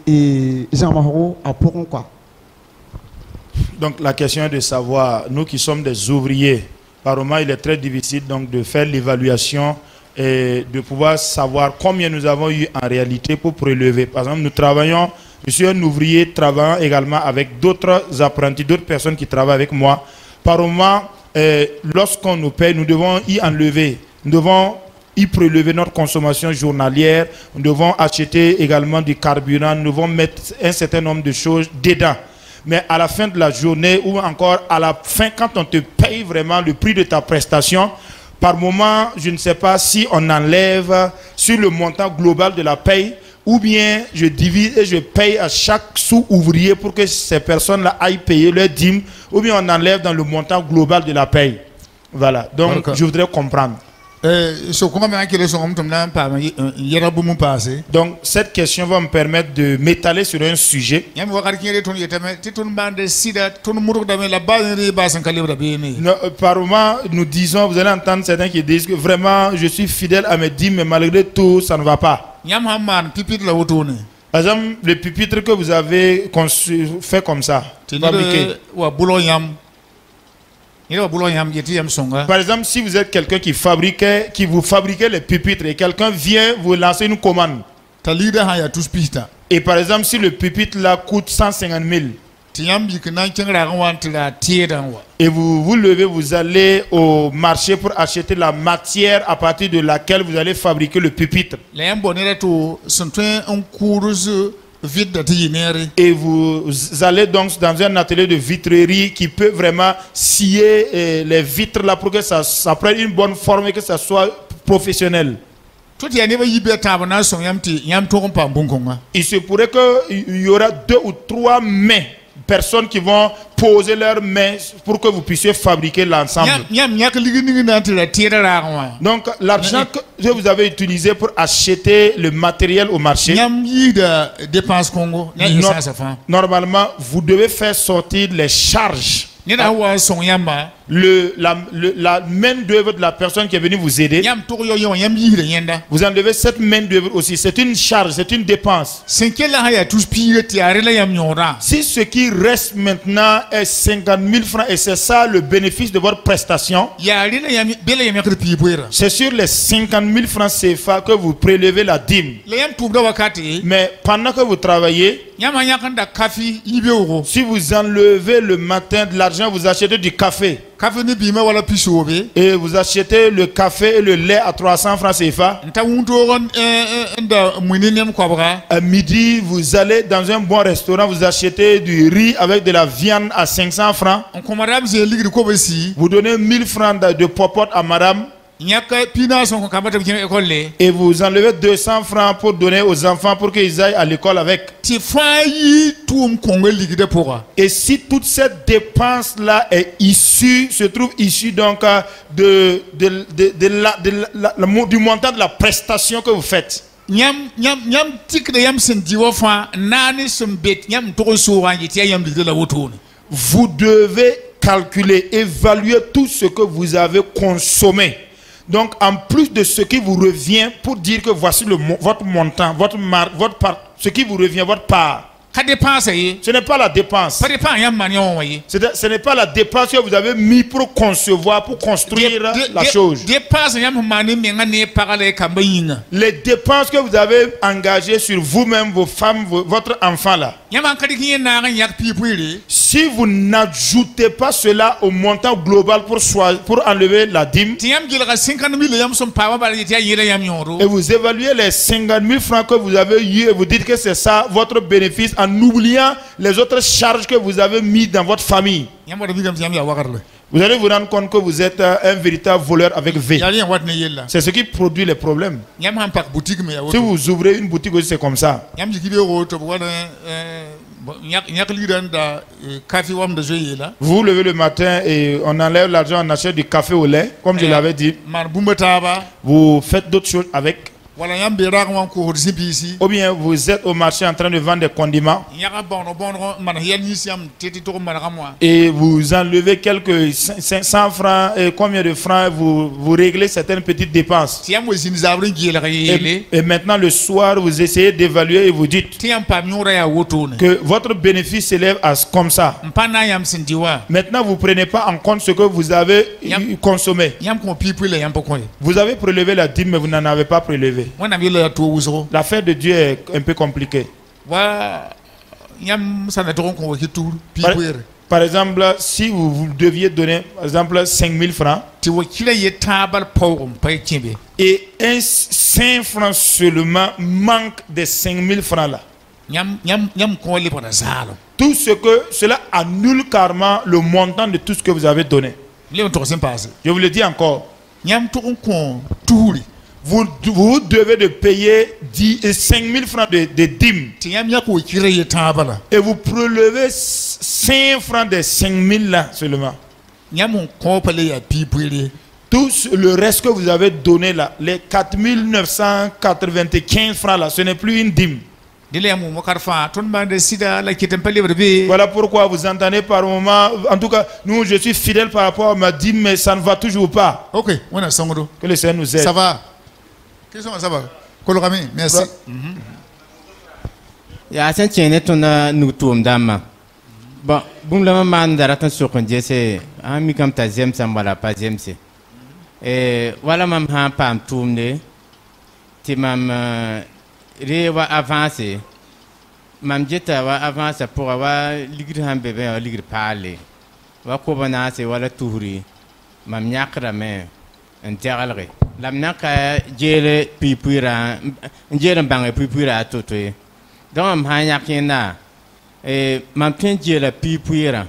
et Jean-Marie à pourquoi. Donc la question est de savoir, nous qui sommes des ouvriers, par moment il est très difficile donc de faire l'évaluation et de pouvoir savoir combien nous avons eu en réalité pour prélever. Par exemple, nous travaillons, je suis un ouvrier travaillant également avec d'autres apprentis, d'autres personnes qui travaillent avec moi. Par moment, lorsqu'on nous paye, nous devons y enlever, nous devons y prélever notre consommation journalière, nous devons acheter également du carburant, nous devons mettre un certain nombre de choses dedans. Mais à la fin de la journée ou encore à la fin, quand on te paye vraiment le prix de ta prestation, par moment, je ne sais pas si on enlève sur le montant global de la paye ou bien je divise et je paye à chaque sous-ouvrier pour que ces personnes-là aillent payer leur dîme, ou bien on enlève dans le montant global de la paye. Voilà, donc je voudrais comprendre. Donc cette question va me permettre de m'étaler sur un sujet. Par moment, nous disons, vous allez entendre certains qui disent que vraiment je suis fidèle à mes dîmes, mais malgré tout, ça ne va pas. Par exemple, le pupitre que vous avez conçu, fait comme ça, fabriqué. Par exemple, si vous êtes quelqu'un qui vous fabriquait les pupitres et quelqu'un vient vous lancer une commande. Et par exemple, si le pupitre là coûte 150 000 et vous levez, vous allez au marché pour acheter la matière à partir de laquelle vous allez fabriquer le pupitre. Et vous allez donc dans un atelier de vitrerie qui peut vraiment scier les vitres là pour que ça prenne une bonne forme et que ça soit professionnel. Il se pourrait qu'il y aura 2 ou 3 mains, personnes qui vont poser leurs mains pour que vous puissiez fabriquer l'ensemble. Donc l'argent que vous avez utilisé pour acheter le matériel au marché, normalement vous devez faire sortir les charges. La main d'œuvre de la personne qui est venue vous aider, vous enlevez cette main d'œuvre aussi. C'est une charge, c'est une dépense. Si ce qui reste maintenant est 50 000 francs et c'est ça le bénéfice de votre prestation, c'est sur les 50 000 francs CFA que vous prélevez la dîme. Mais pendant que vous travaillez, si vous enlevez le matin de l'argent, vous achetez du café. Et vous achetez le café et le lait à 300 francs CFA. À midi, vous allez dans un bon restaurant, vous achetez du riz avec de la viande à 500 francs. Vous donnez 1000 francs de popote à madame. Et vous enlevez 200 francs pour donner aux enfants pour qu'ils aillent à l'école avec. Et si toute cette dépense-là est issue, se trouve issue donc du montant de la prestation que vous faites. Vous devez calculer, évaluer tout ce que vous avez consommé. Donc, en plus de ce qui vous revient, pour dire que voici votre montant, ce qui vous revient, votre part. Ce n'est pas la dépense. Ce n'est pas la dépense que vous avez mis pour concevoir, pour construire la chose. Les dépenses que vous avez engagées sur vous-même, vos femmes, votre enfant là. Si vous n'ajoutez pas cela au montant global pour enlever la dîme, et vous évaluez les 50 000 francs que vous avez eu et vous dites que c'est ça votre bénéfice en oubliant les autres charges que vous avez mis dans votre famille, vous allez vous rendre compte que vous êtes un véritable voleur avec V. C'est ce qui produit les problèmes. Si vous ouvrez une boutique aussi, c'est comme ça. Vous levez le matin et on enlève l'argent, on achète du café au lait, comme je l'avais dit. Vous faites d'autres choses avec. Ou bien vous êtes au marché en train de vendre des condiments et vous enlevez quelques 100 francs et combien de francs vous réglez certaines petites dépenses. Et maintenant le soir vous essayez d'évaluer et vous dites que votre bénéfice s'élève à comme ça. Maintenant vous ne prenez pas en compte ce que vous avez consommé. Vous avez prélevé la dîme mais vous n'en avez pas prélevé. L'affaire de Dieu est un peu compliquée. Par exemple, si vous deviez donner par exemple 5 000 francs et 5 francs seulement manque des 5 000 francs là, tout ce que cela annule carrément le montant de tout ce que vous avez donné. Je vous le dis encore. Vous devez de payer 5 000 francs de dîmes. Et vous prélevez 5 francs des 5 000 là seulement. Tout le reste que vous avez donné là, les 4 995 francs là, ce n'est plus une dîme. Voilà pourquoi vous entendez par moment, en tout cas, nous je suis fidèle par rapport à ma dîme, mais ça ne va toujours pas. Ok, que le Seigneur nous aide. Ça va. Ça va. Merci. Ya san tiene tona nutum dama. Bon, boum la maman d'aratan sur qu'on dit c'est un mi comme ta zem ça voilà pas zem c'est. Et voilà mam ha pam tourner. Ti mam rewa avancer. Mam jeta wa avancer pour avoir ligri han bébé ligri parler. Wa ko bana c'est wala touri. Mam nyakra mais un teralre. Lamnaka jele pipuira jele bange pipuira totoy donc ma yakina mam tin jele pipuira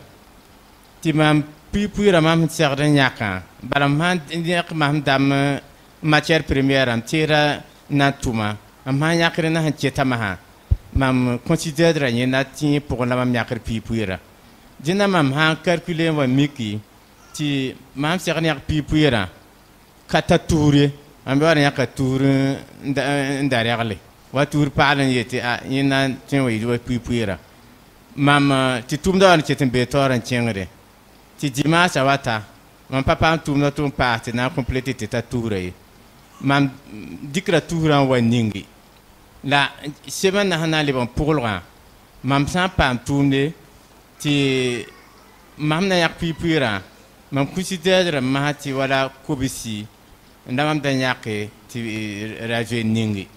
ti mam pipuira mam serre nyaka balam han yak mam dam matière première am tira natuma mam yakre na hancheta ma mam considère ni nati pour la mam yakre pipuira dina mam han calculer wa miki ti mam serre nyak pipuira kata touré ambiwara yaka tour ndarele wa tour palan yeti a yina tinwe do pipuira mam ti tumda on chetin betoran chengre ti dimanche wata mam papa tumda tum parti na compléter ta touré mam dikra touran wa ningi la semaine hana le bon pour loin mam sans pam tourner ti mam na yak pipuira mam considère mahati wala kobisi ndamam danyake ti radio ningi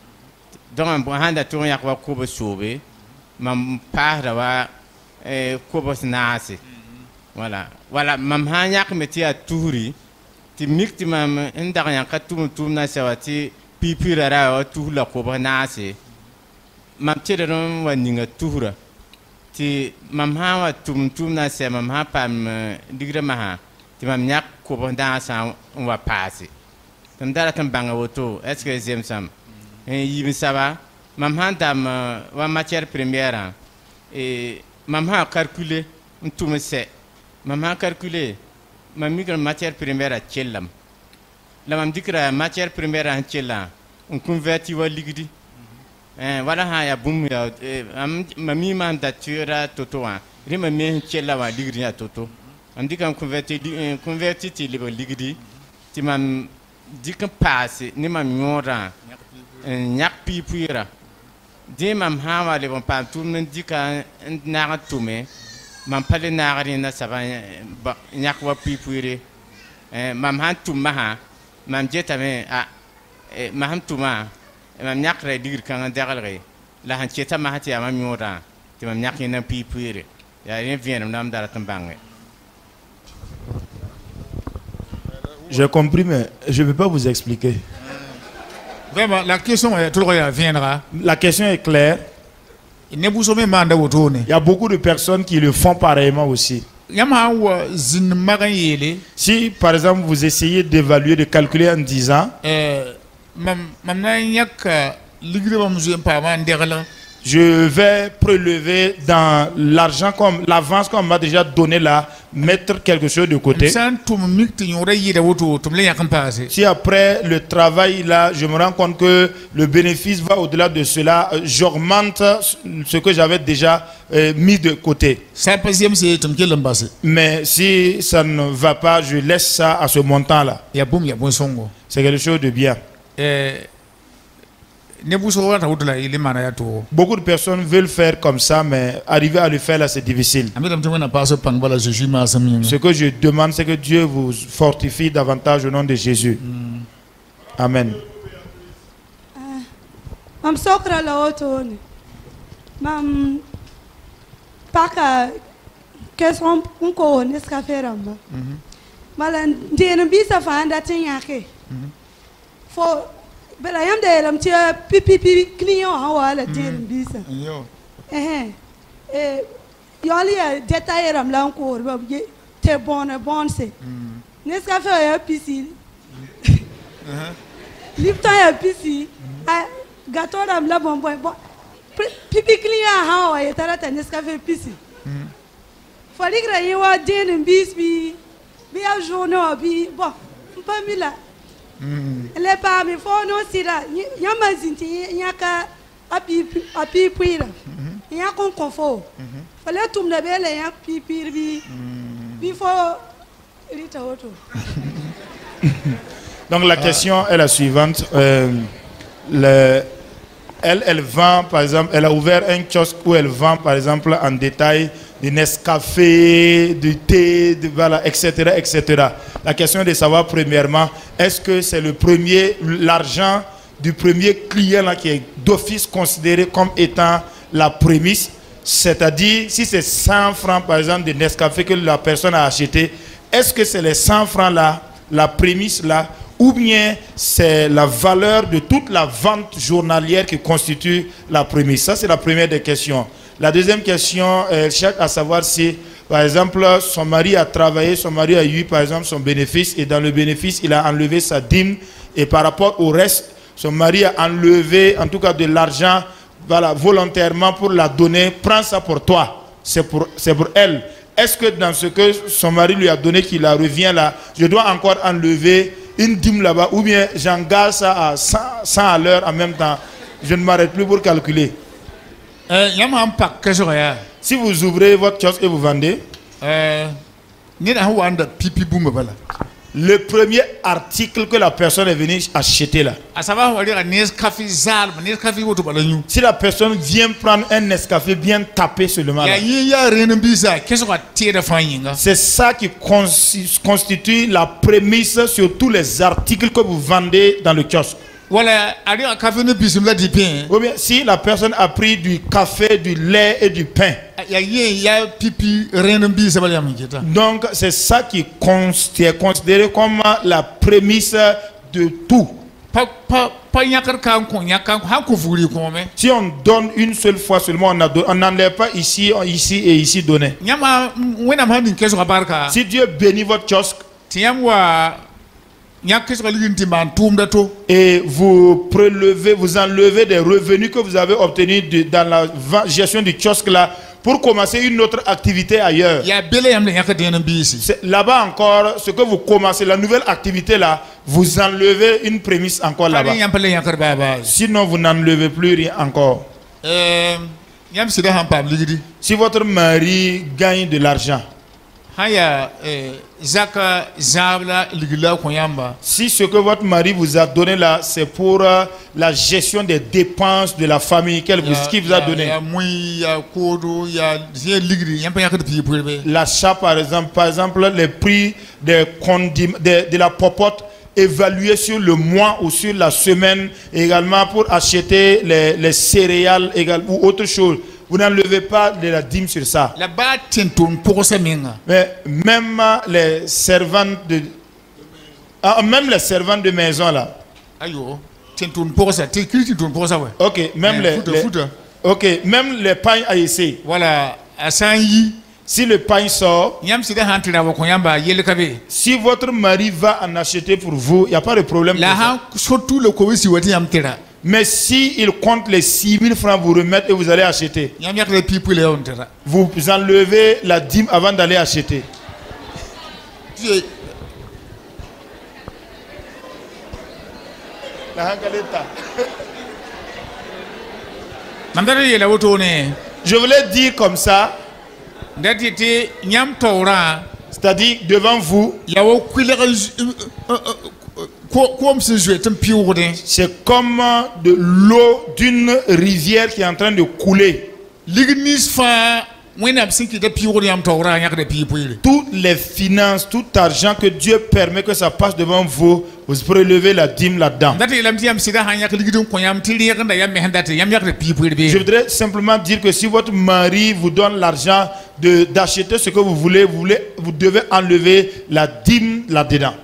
donc bon handa to yak wa ko bosobe mam para wa ko bos nasi voilà mam hanyak meti a touri ti mikti mam ndar yak tum na sawati pipira ra wa tu la ko nasi mam tire ron wa ninga toura ti mam ha wa tum na se mam ha pam digra ma ti mam nyak ko bo nasa wa passer tandara tan banga woto est-ce que j'aime ça yimi saba mam handam wa matière première et mam ha calculer ntume se mam ha calculer mam micro matière première a chellam la mam dikra matière première a chella on converti wa ligdi wala ha ya bum ya mami mam datura toto wa rima me chella wa ligdi ya toto am dikam converti ti libo ligdi ti mam dikam passe ni mam nyora nyak pipuira de mam hawa le bon pam tum dika na tume mam pale na na saba nyak wa pipuire mam han tumma ha mam jeta me mam tuma mam nyak re dir kan dagalre la han cheta ma hati mam nyora ti mam nyak na pipuire ya rien vient nam dara tambange. J'ai compris, mais je ne peux pas vous expliquer. Vraiment, la question viendra. La question est claire. Il y a beaucoup de personnes qui le font pareillement aussi. Si, par exemple, vous essayez d'évaluer, de calculer en je vais prélever dans l'argent comme l'avance qu'on m'a déjà donné là, mettre quelque chose de côté. Si après le travail là, je me rends compte que le bénéfice va au-delà de cela, j'augmente ce que j'avais déjà mis de côté. Mais si ça ne va pas, je laisse ça à ce montant là. C'est quelque chose de bien. Beaucoup de personnes veulent faire comme ça, mais arriver à le faire là, c'est difficile. Ce que je demande, c'est que Dieu vous fortifie davantage au nom de Jésus. Amen. But I am there, I'm here, pipi, clean your hour, let them be so. You only a detail of Lanco, te born a bonse. Nescafe a PC. Lift a PC. I got all of Labon boy. Pipi clean how I tell at Nescafe PC. For the you are dead and bees be a journal be, bon, Pamela. Les parmi font non sida yamazinti yaka api puira yakon confort fallait tout me belle yak pipi before rita auto. Donc la question est la suivante. Elle vend par exemple, elle a ouvert un kiosque où elle vend par exemple en détail du Nescafé, du thé, voilà, etc., etc. La question est de savoir premièrement, est-ce que c'est l'argent du premier client là, qui est d'office considéré comme étant la prémisse, c'est-à-dire si c'est 100 francs par exemple de Nescafé que la personne a acheté, est-ce que c'est les 100 francs là, la prémisse là, ou bien c'est la valeur de toute la vente journalière qui constitue la prémisse? Ça c'est la première des questions. La deuxième question, elle cherche à savoir si, par exemple, son mari a travaillé, son mari a eu, par exemple, son bénéfice, et dans le bénéfice, il a enlevé sa dîme, et par rapport au reste, son mari a enlevé, en tout cas, de l'argent, voilà, volontairement pour la donner. Prends ça pour toi, c'est pour elle. Est-ce que dans ce que son mari lui a donné, qu'il la revient là, je dois encore enlever une dîme là-bas, ou bien j'engage ça à 100 à l'heure en même temps? Je ne m'arrête plus pour calculer. Si vous ouvrez votre kiosque et vous vendez, le premier article que la personne est venue acheter là, si la personne vient prendre un Nescafé bien tapé seulement là, c'est ça qui constitue la prémisse sur tous les articles que vous vendez dans le kiosque. Voilà, ou bien si la personne a pris du café, du lait et du pain, donc c'est ça qui est considéré comme la prémisse de tout. Si on donne une seule fois seulement, on n'enlève pas ici et ici donné. Si Dieu bénit votre kiosque, et vous prélevez, vous enlevez des revenus que vous avez obtenus dans la gestion du kiosque là, pour commencer une autre activité ailleurs. Là-bas encore, ce que vous commencez, la nouvelle activité là, vous enlevez une prémisse encore là-bas. Sinon, vous n'enlevez plus rien encore. Si votre mari gagne de l'argent, si ce que votre mari vous a donné là, c'est pour la gestion des dépenses de la famille qu'il vous a donné. L'achat par exemple, les prix de la popote évalués sur le mois ou sur la semaine, également pour acheter les céréales ou autre chose. Vous n'enlevez pas de la dîme sur ça. Mais même les servantes de maison là. Ok, même les pains à essayer. Voilà, si le pain sort, si votre mari va en acheter pour vous, il n'y a pas de problème. Mais si il compte les 6 000 francs, vous remettre et vous allez acheter. Vous enlevez la dîme avant d'aller acheter. Je voulais dire comme ça. C'est-à-dire devant vous. C'est comme de l'eau d'une rivière qui est en train de couler. Toutes les finances, tout argent que Dieu permet que ça passe devant vous, vous prélevez la dîme là-dedans. Je voudrais simplement dire que si votre mari vous donne l'argent d'acheter ce que vous voulez, vous devez enlever la dîme là-dedans.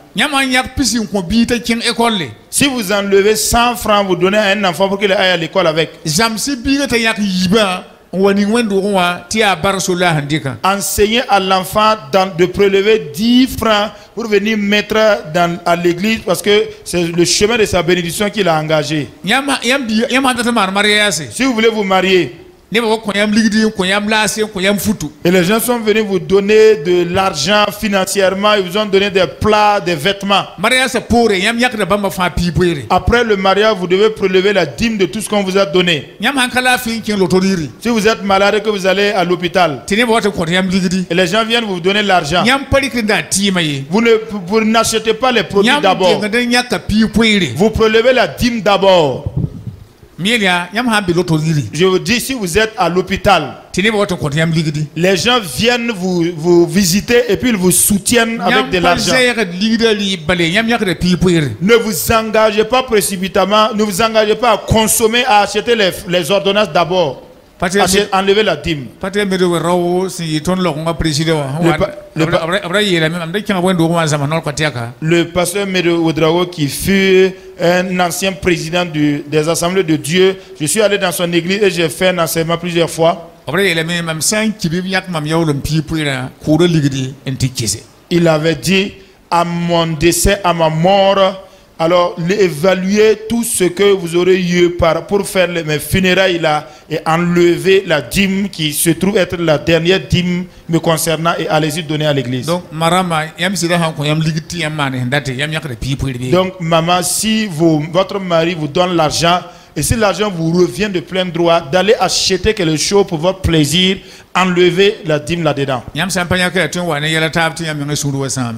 Si vous enlevez 100 francs, vous donnez à un enfant pour qu'il aille à l'école avec. Enseignez à l'enfant de prélever 10 francs pour venir mettre à l'église parce que c'est le chemin de sa bénédiction qu'il a engagé. Si vous voulez vous marier, et les gens sont venus vous donner de l'argent financièrement, ils vous ont donné des plats, des vêtements. Après le mariage, vous devez prélever la dîme de tout ce qu'on vous a donné. Si vous êtes malade et que vous allez à l'hôpital, et les gens viennent vous donner l'argent, vous n'achetez pas les produits d'abord. Vous prélevez la dîme d'abord. Je vous dis, si vous êtes à l'hôpital, les gens viennent vous visiter et puis ils vous soutiennent avec de l'argent. Ne vous engagez pas précipitamment, ne vous engagez pas à consommer, à acheter les ordonnances d'abord. Enlevez la dîme. Le pasteur Medo Ouedraogo, qui fut un ancien président des assemblées de Dieu, je suis allé dans son église et j'ai fait un enseignement plusieurs fois. Il avait dit, à mon décès, à ma mort, alors évaluez tout ce que vous aurez eu pour faire mes funérailles là et enlever la dîme qui se trouve être la dernière dîme me concernant et allez-y donner à l'église. Donc maman, si votre mari vous donne l'argent et si l'argent vous revient de plein droit, d'aller acheter quelque chose pour votre plaisir, enlevez la dîme là-dedans.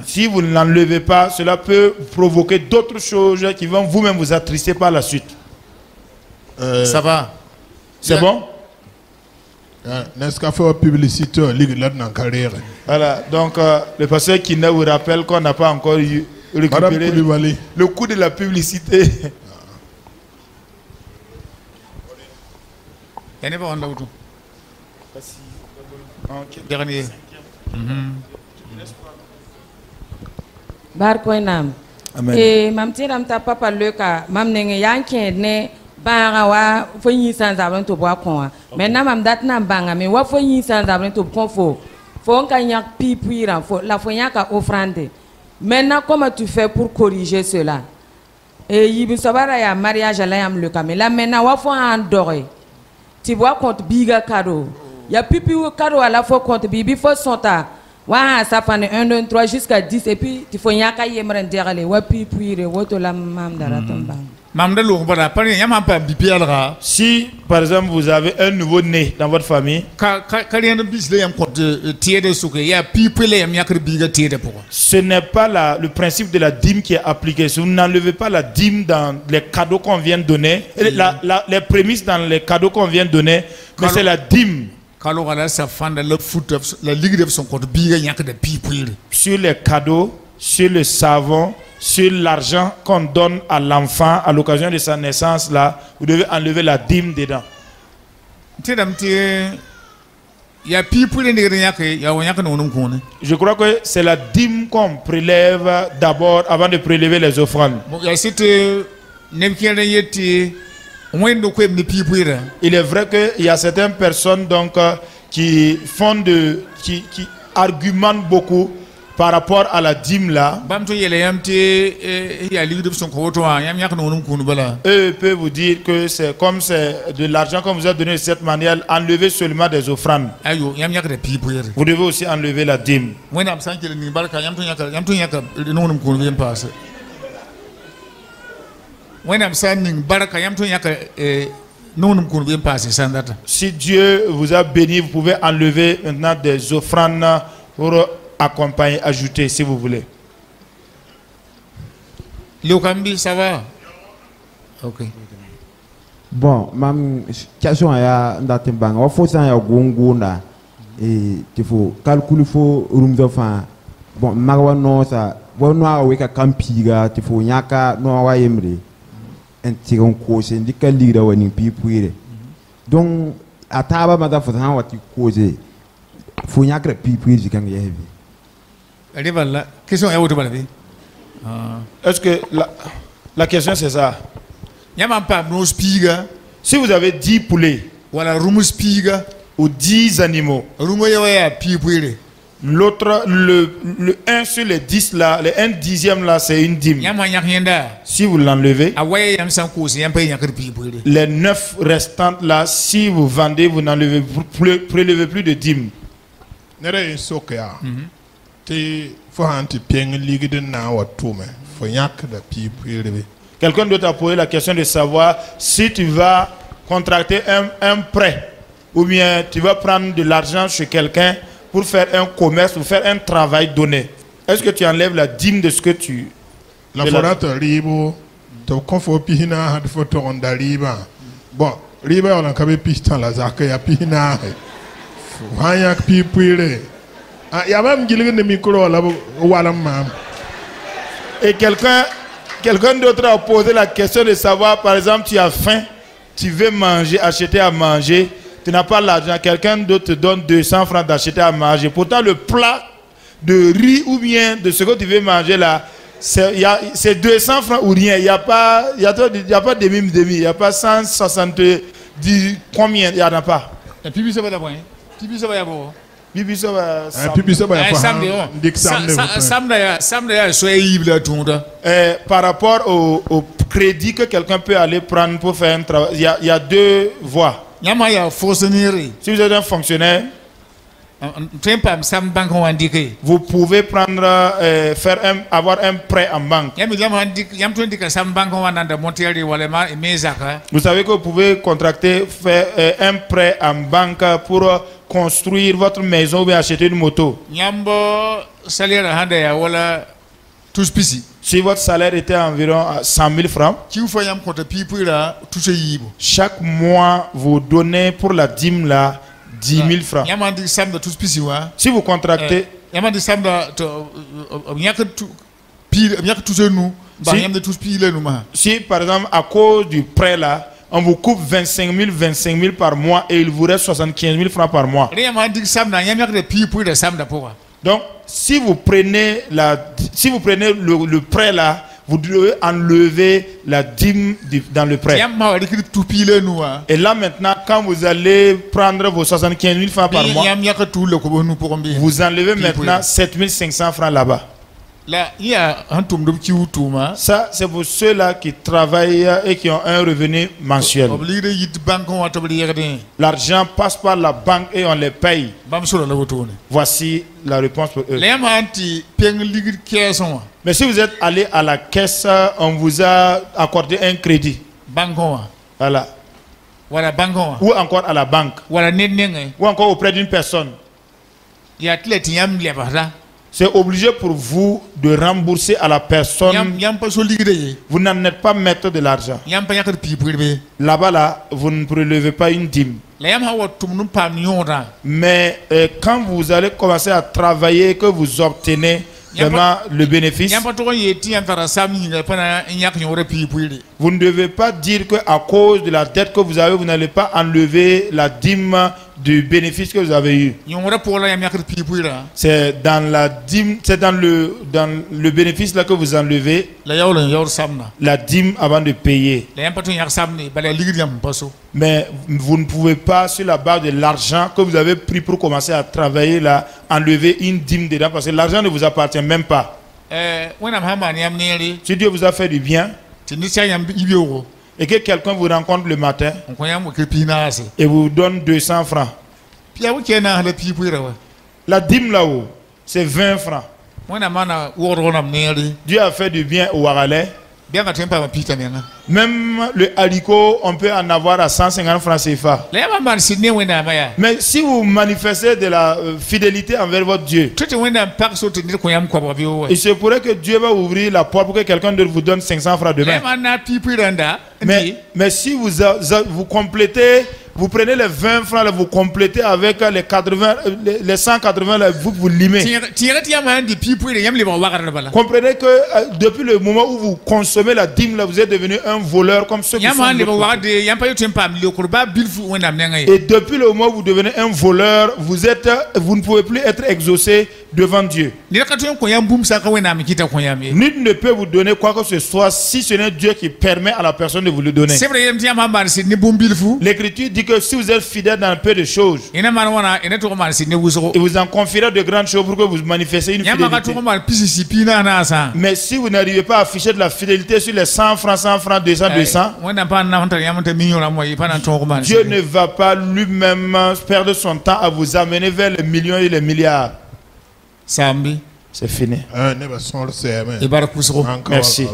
Si vous ne l'enlevez pas, cela peut provoquer d'autres choses qui vont vous-même vous attrister par la suite. Ça va? C'est bon? Voilà, donc le pasteur Kina vous rappelle qu'on n'a pas encore récupéré le coût de la publicité. Barkoinam. Et mam tiram ta papa leka mam nenge yanke ne banga wa fonyi sans ablen to bois kon. Maintenant mam dat na banga me wa fonyi sans ablen to confo. Faut qu'on y a pipuira, la fonya ka offrande. Maintenant comment tu fais pour corriger cela? Et il y a mariage à l'ayam le camé. Là maintenant wa faut endoré. Tu vois compte biga cadeau. Il y a pipi cadeau à la fois compte bibi faut son ta. Wa ça fait 1 2 3 jusqu'à 10 et puis tu faut nyaka yemren derale wa pipi re woto la mam dara tomba. Si par exemple vous avez un nouveau né dans votre famille, ce n'est pas le principe de la dîme qui est appliqué. Si vous n'enlevez pas la dîme dans les cadeaux qu'on vient de donner, les prémices dans les cadeaux qu'on vient de donner, mais c'est la dîme. Sur les cadeaux, sur le savon, sur l'argent qu'on donne à l'enfant à l'occasion de sa naissance, là, vous devez enlever la dîme dedans. Je crois que c'est la dîme qu'on prélève d'abord avant de prélever les offrandes. Il est vrai qu'il y a certaines personnes donc, qui argumentent beaucoup par rapport à la dîme là, eux peuvent vous dire que c'est comme c'est de l'argent qu'on vous a donné de cette manière, enlevez seulement des offrandes. Vous devez aussi enlever la dîme. Si Dieu vous a béni, vous pouvez enlever maintenant des offrandes pour accompagner, ajouter si vous voulez. Lukambi, ça va? Ok. Bon, mam question ya ndatimbang o faut ça ya gongona et il faut calculer faut room de fin. Bon, magwa no ça, bon no weka kampiga, il faut nyaka no wa yemre. En tiron cause ndika lira wani pipuire. Donc ataba mada faut ça wati cause. Faut nyaka pipuire jikan yevi. Question est-ce que la question c'est ça? Si vous avez 10 poulets ou 10 animaux, l'autre, le 1 sur les 10 là, le 1 dixième là, c'est une dîme. Si vous l'enlevez, les 9 restantes là, si vous vendez, vous n'enlevez plus, prélevez plus de dîmes. Quelqu'un d'autre a posé la question de savoir si tu vas contracter un prêt ou bien tu vas prendre de l'argent chez quelqu'un pour faire un commerce ou faire un travail donné. Est-ce que tu enlèves la dîme de ce que tu... La forate ribo, tu confo pihina had photo on da riba. Bon, riba on a kabe pistan la zaka ya pihina. Hanyak pipuire. Ah, ya même gilgen de micro là wala mam. Et quelqu'un d'autre a posé la question de savoir, par exemple, tu as faim, tu veux manger, acheter à manger, tu n'as pas l'argent, quelqu'un d'autre te donne 200 francs d'acheter à manger. Pourtant, le plat de riz ou bien de ce que tu veux manger là, c'est 200 francs ou rien. Il n'y a pas demi, il n'y a pas 170, combien, il n'y en a pas. Et puis, ça va d'abord. Puis, ça va d'abord. Par rapport au crédit que quelqu'un peut aller prendre pour faire un travail, il y a deux voies. Si vous êtes un fonctionnaire, vous pouvez prendre, avoir un prêt en banque. Vous savez que vous pouvez contracter, faire un prêt en banque pour construire votre maison ou acheter une moto. Si votre salaire était environ 100 000 francs, chaque mois vous donnez pour la dîme là 10 000 francs. Si vous contractez, si par exemple à cause du prêt là, on vous coupe 25 000 par mois et il vous reste 75 000 francs par mois. Donc, si vous prenez le prêt là, vous devez enlever la dîme dans le prêt. Et là maintenant, quand vous allez prendre vos 75 000 francs par mois, vous enlevez maintenant 7 500 francs là-bas. Ça, c'est pour ceux-là qui travaillent et qui ont un revenu mensuel. L'argent passe par la banque et on les paye. Voici la réponse pour eux. Mais si vous êtes allé à la caisse, on vous a accordé un crédit. Voilà. Ou encore à la banque. Ou encore auprès d'une personne. C'est obligé pour vous de rembourser à la personne. Vous n'en êtes pas maître de l'argent. Là-bas, là, vous ne prélevez pas une dîme. Mais quand vous allez commencer à travailler, que vous obtenez vraiment le bénéfice, vous ne devez pas dire qu'à cause de la dette que vous avez, vous n'allez pas enlever la dîme du bénéfice que vous avez eu. C'est dans la dîme, c'est dans le bénéfice là que vous enlevez la dîme avant de payer. Mais vous ne pouvez pas, sur la base de l'argent que vous avez pris pour commencer à travailler là, enlever une dîme dedans parce que l'argent ne vous appartient même pas. Si Dieu vous a fait du bien et que quelqu'un vous rencontre le matin et vous donne 200 francs, la dîme là-haut, c'est 20 francs. Dieu a fait du bien au Waralais. Même le haricot, on peut en avoir à 150 francs CFA. Mais si vous manifestez de la fidélité envers votre Dieu, il se pourrait que Dieu va ouvrir la porte pour que quelqu'un d'autre vous donne 500 francs demain. Mais si vous complétez, vous prenez les 20 francs, là, vous complétez avec les 80, les 180, là, vous limez. Comprenez que depuis le moment où vous consommez la dîme, là, vous êtes devenu un voleur comme ceux qui sont. Et depuis le moment où vous devenez un voleur, vous ne pouvez plus être exaucé devant Dieu. Nul ne peut vous donner quoi que ce soit si ce n'est Dieu qui permet à la personne de vous le donner. L'Écriture dit que si vous êtes fidèle dans un peu de choses, il vous en confiera de grandes choses pour que vous manifestiez une fidélité. Mais si vous n'arrivez pas à afficher de la fidélité sur les 100 francs, 200, Dieu ne va pas lui-même perdre son temps à vous amener vers les millions et les milliards. C'est fini. Merci.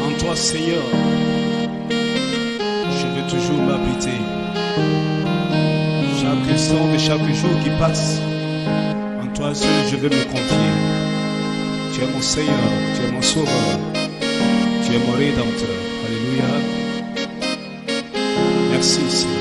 En toi, Seigneur, je veux toujours m'habiter. Chaque instant de chaque jour qui passe, en toi seul je veux me confier. Tu es mon Seigneur, tu es mon Sauveur, tu es mon Rédempteur. Alléluia. Merci, Seigneur.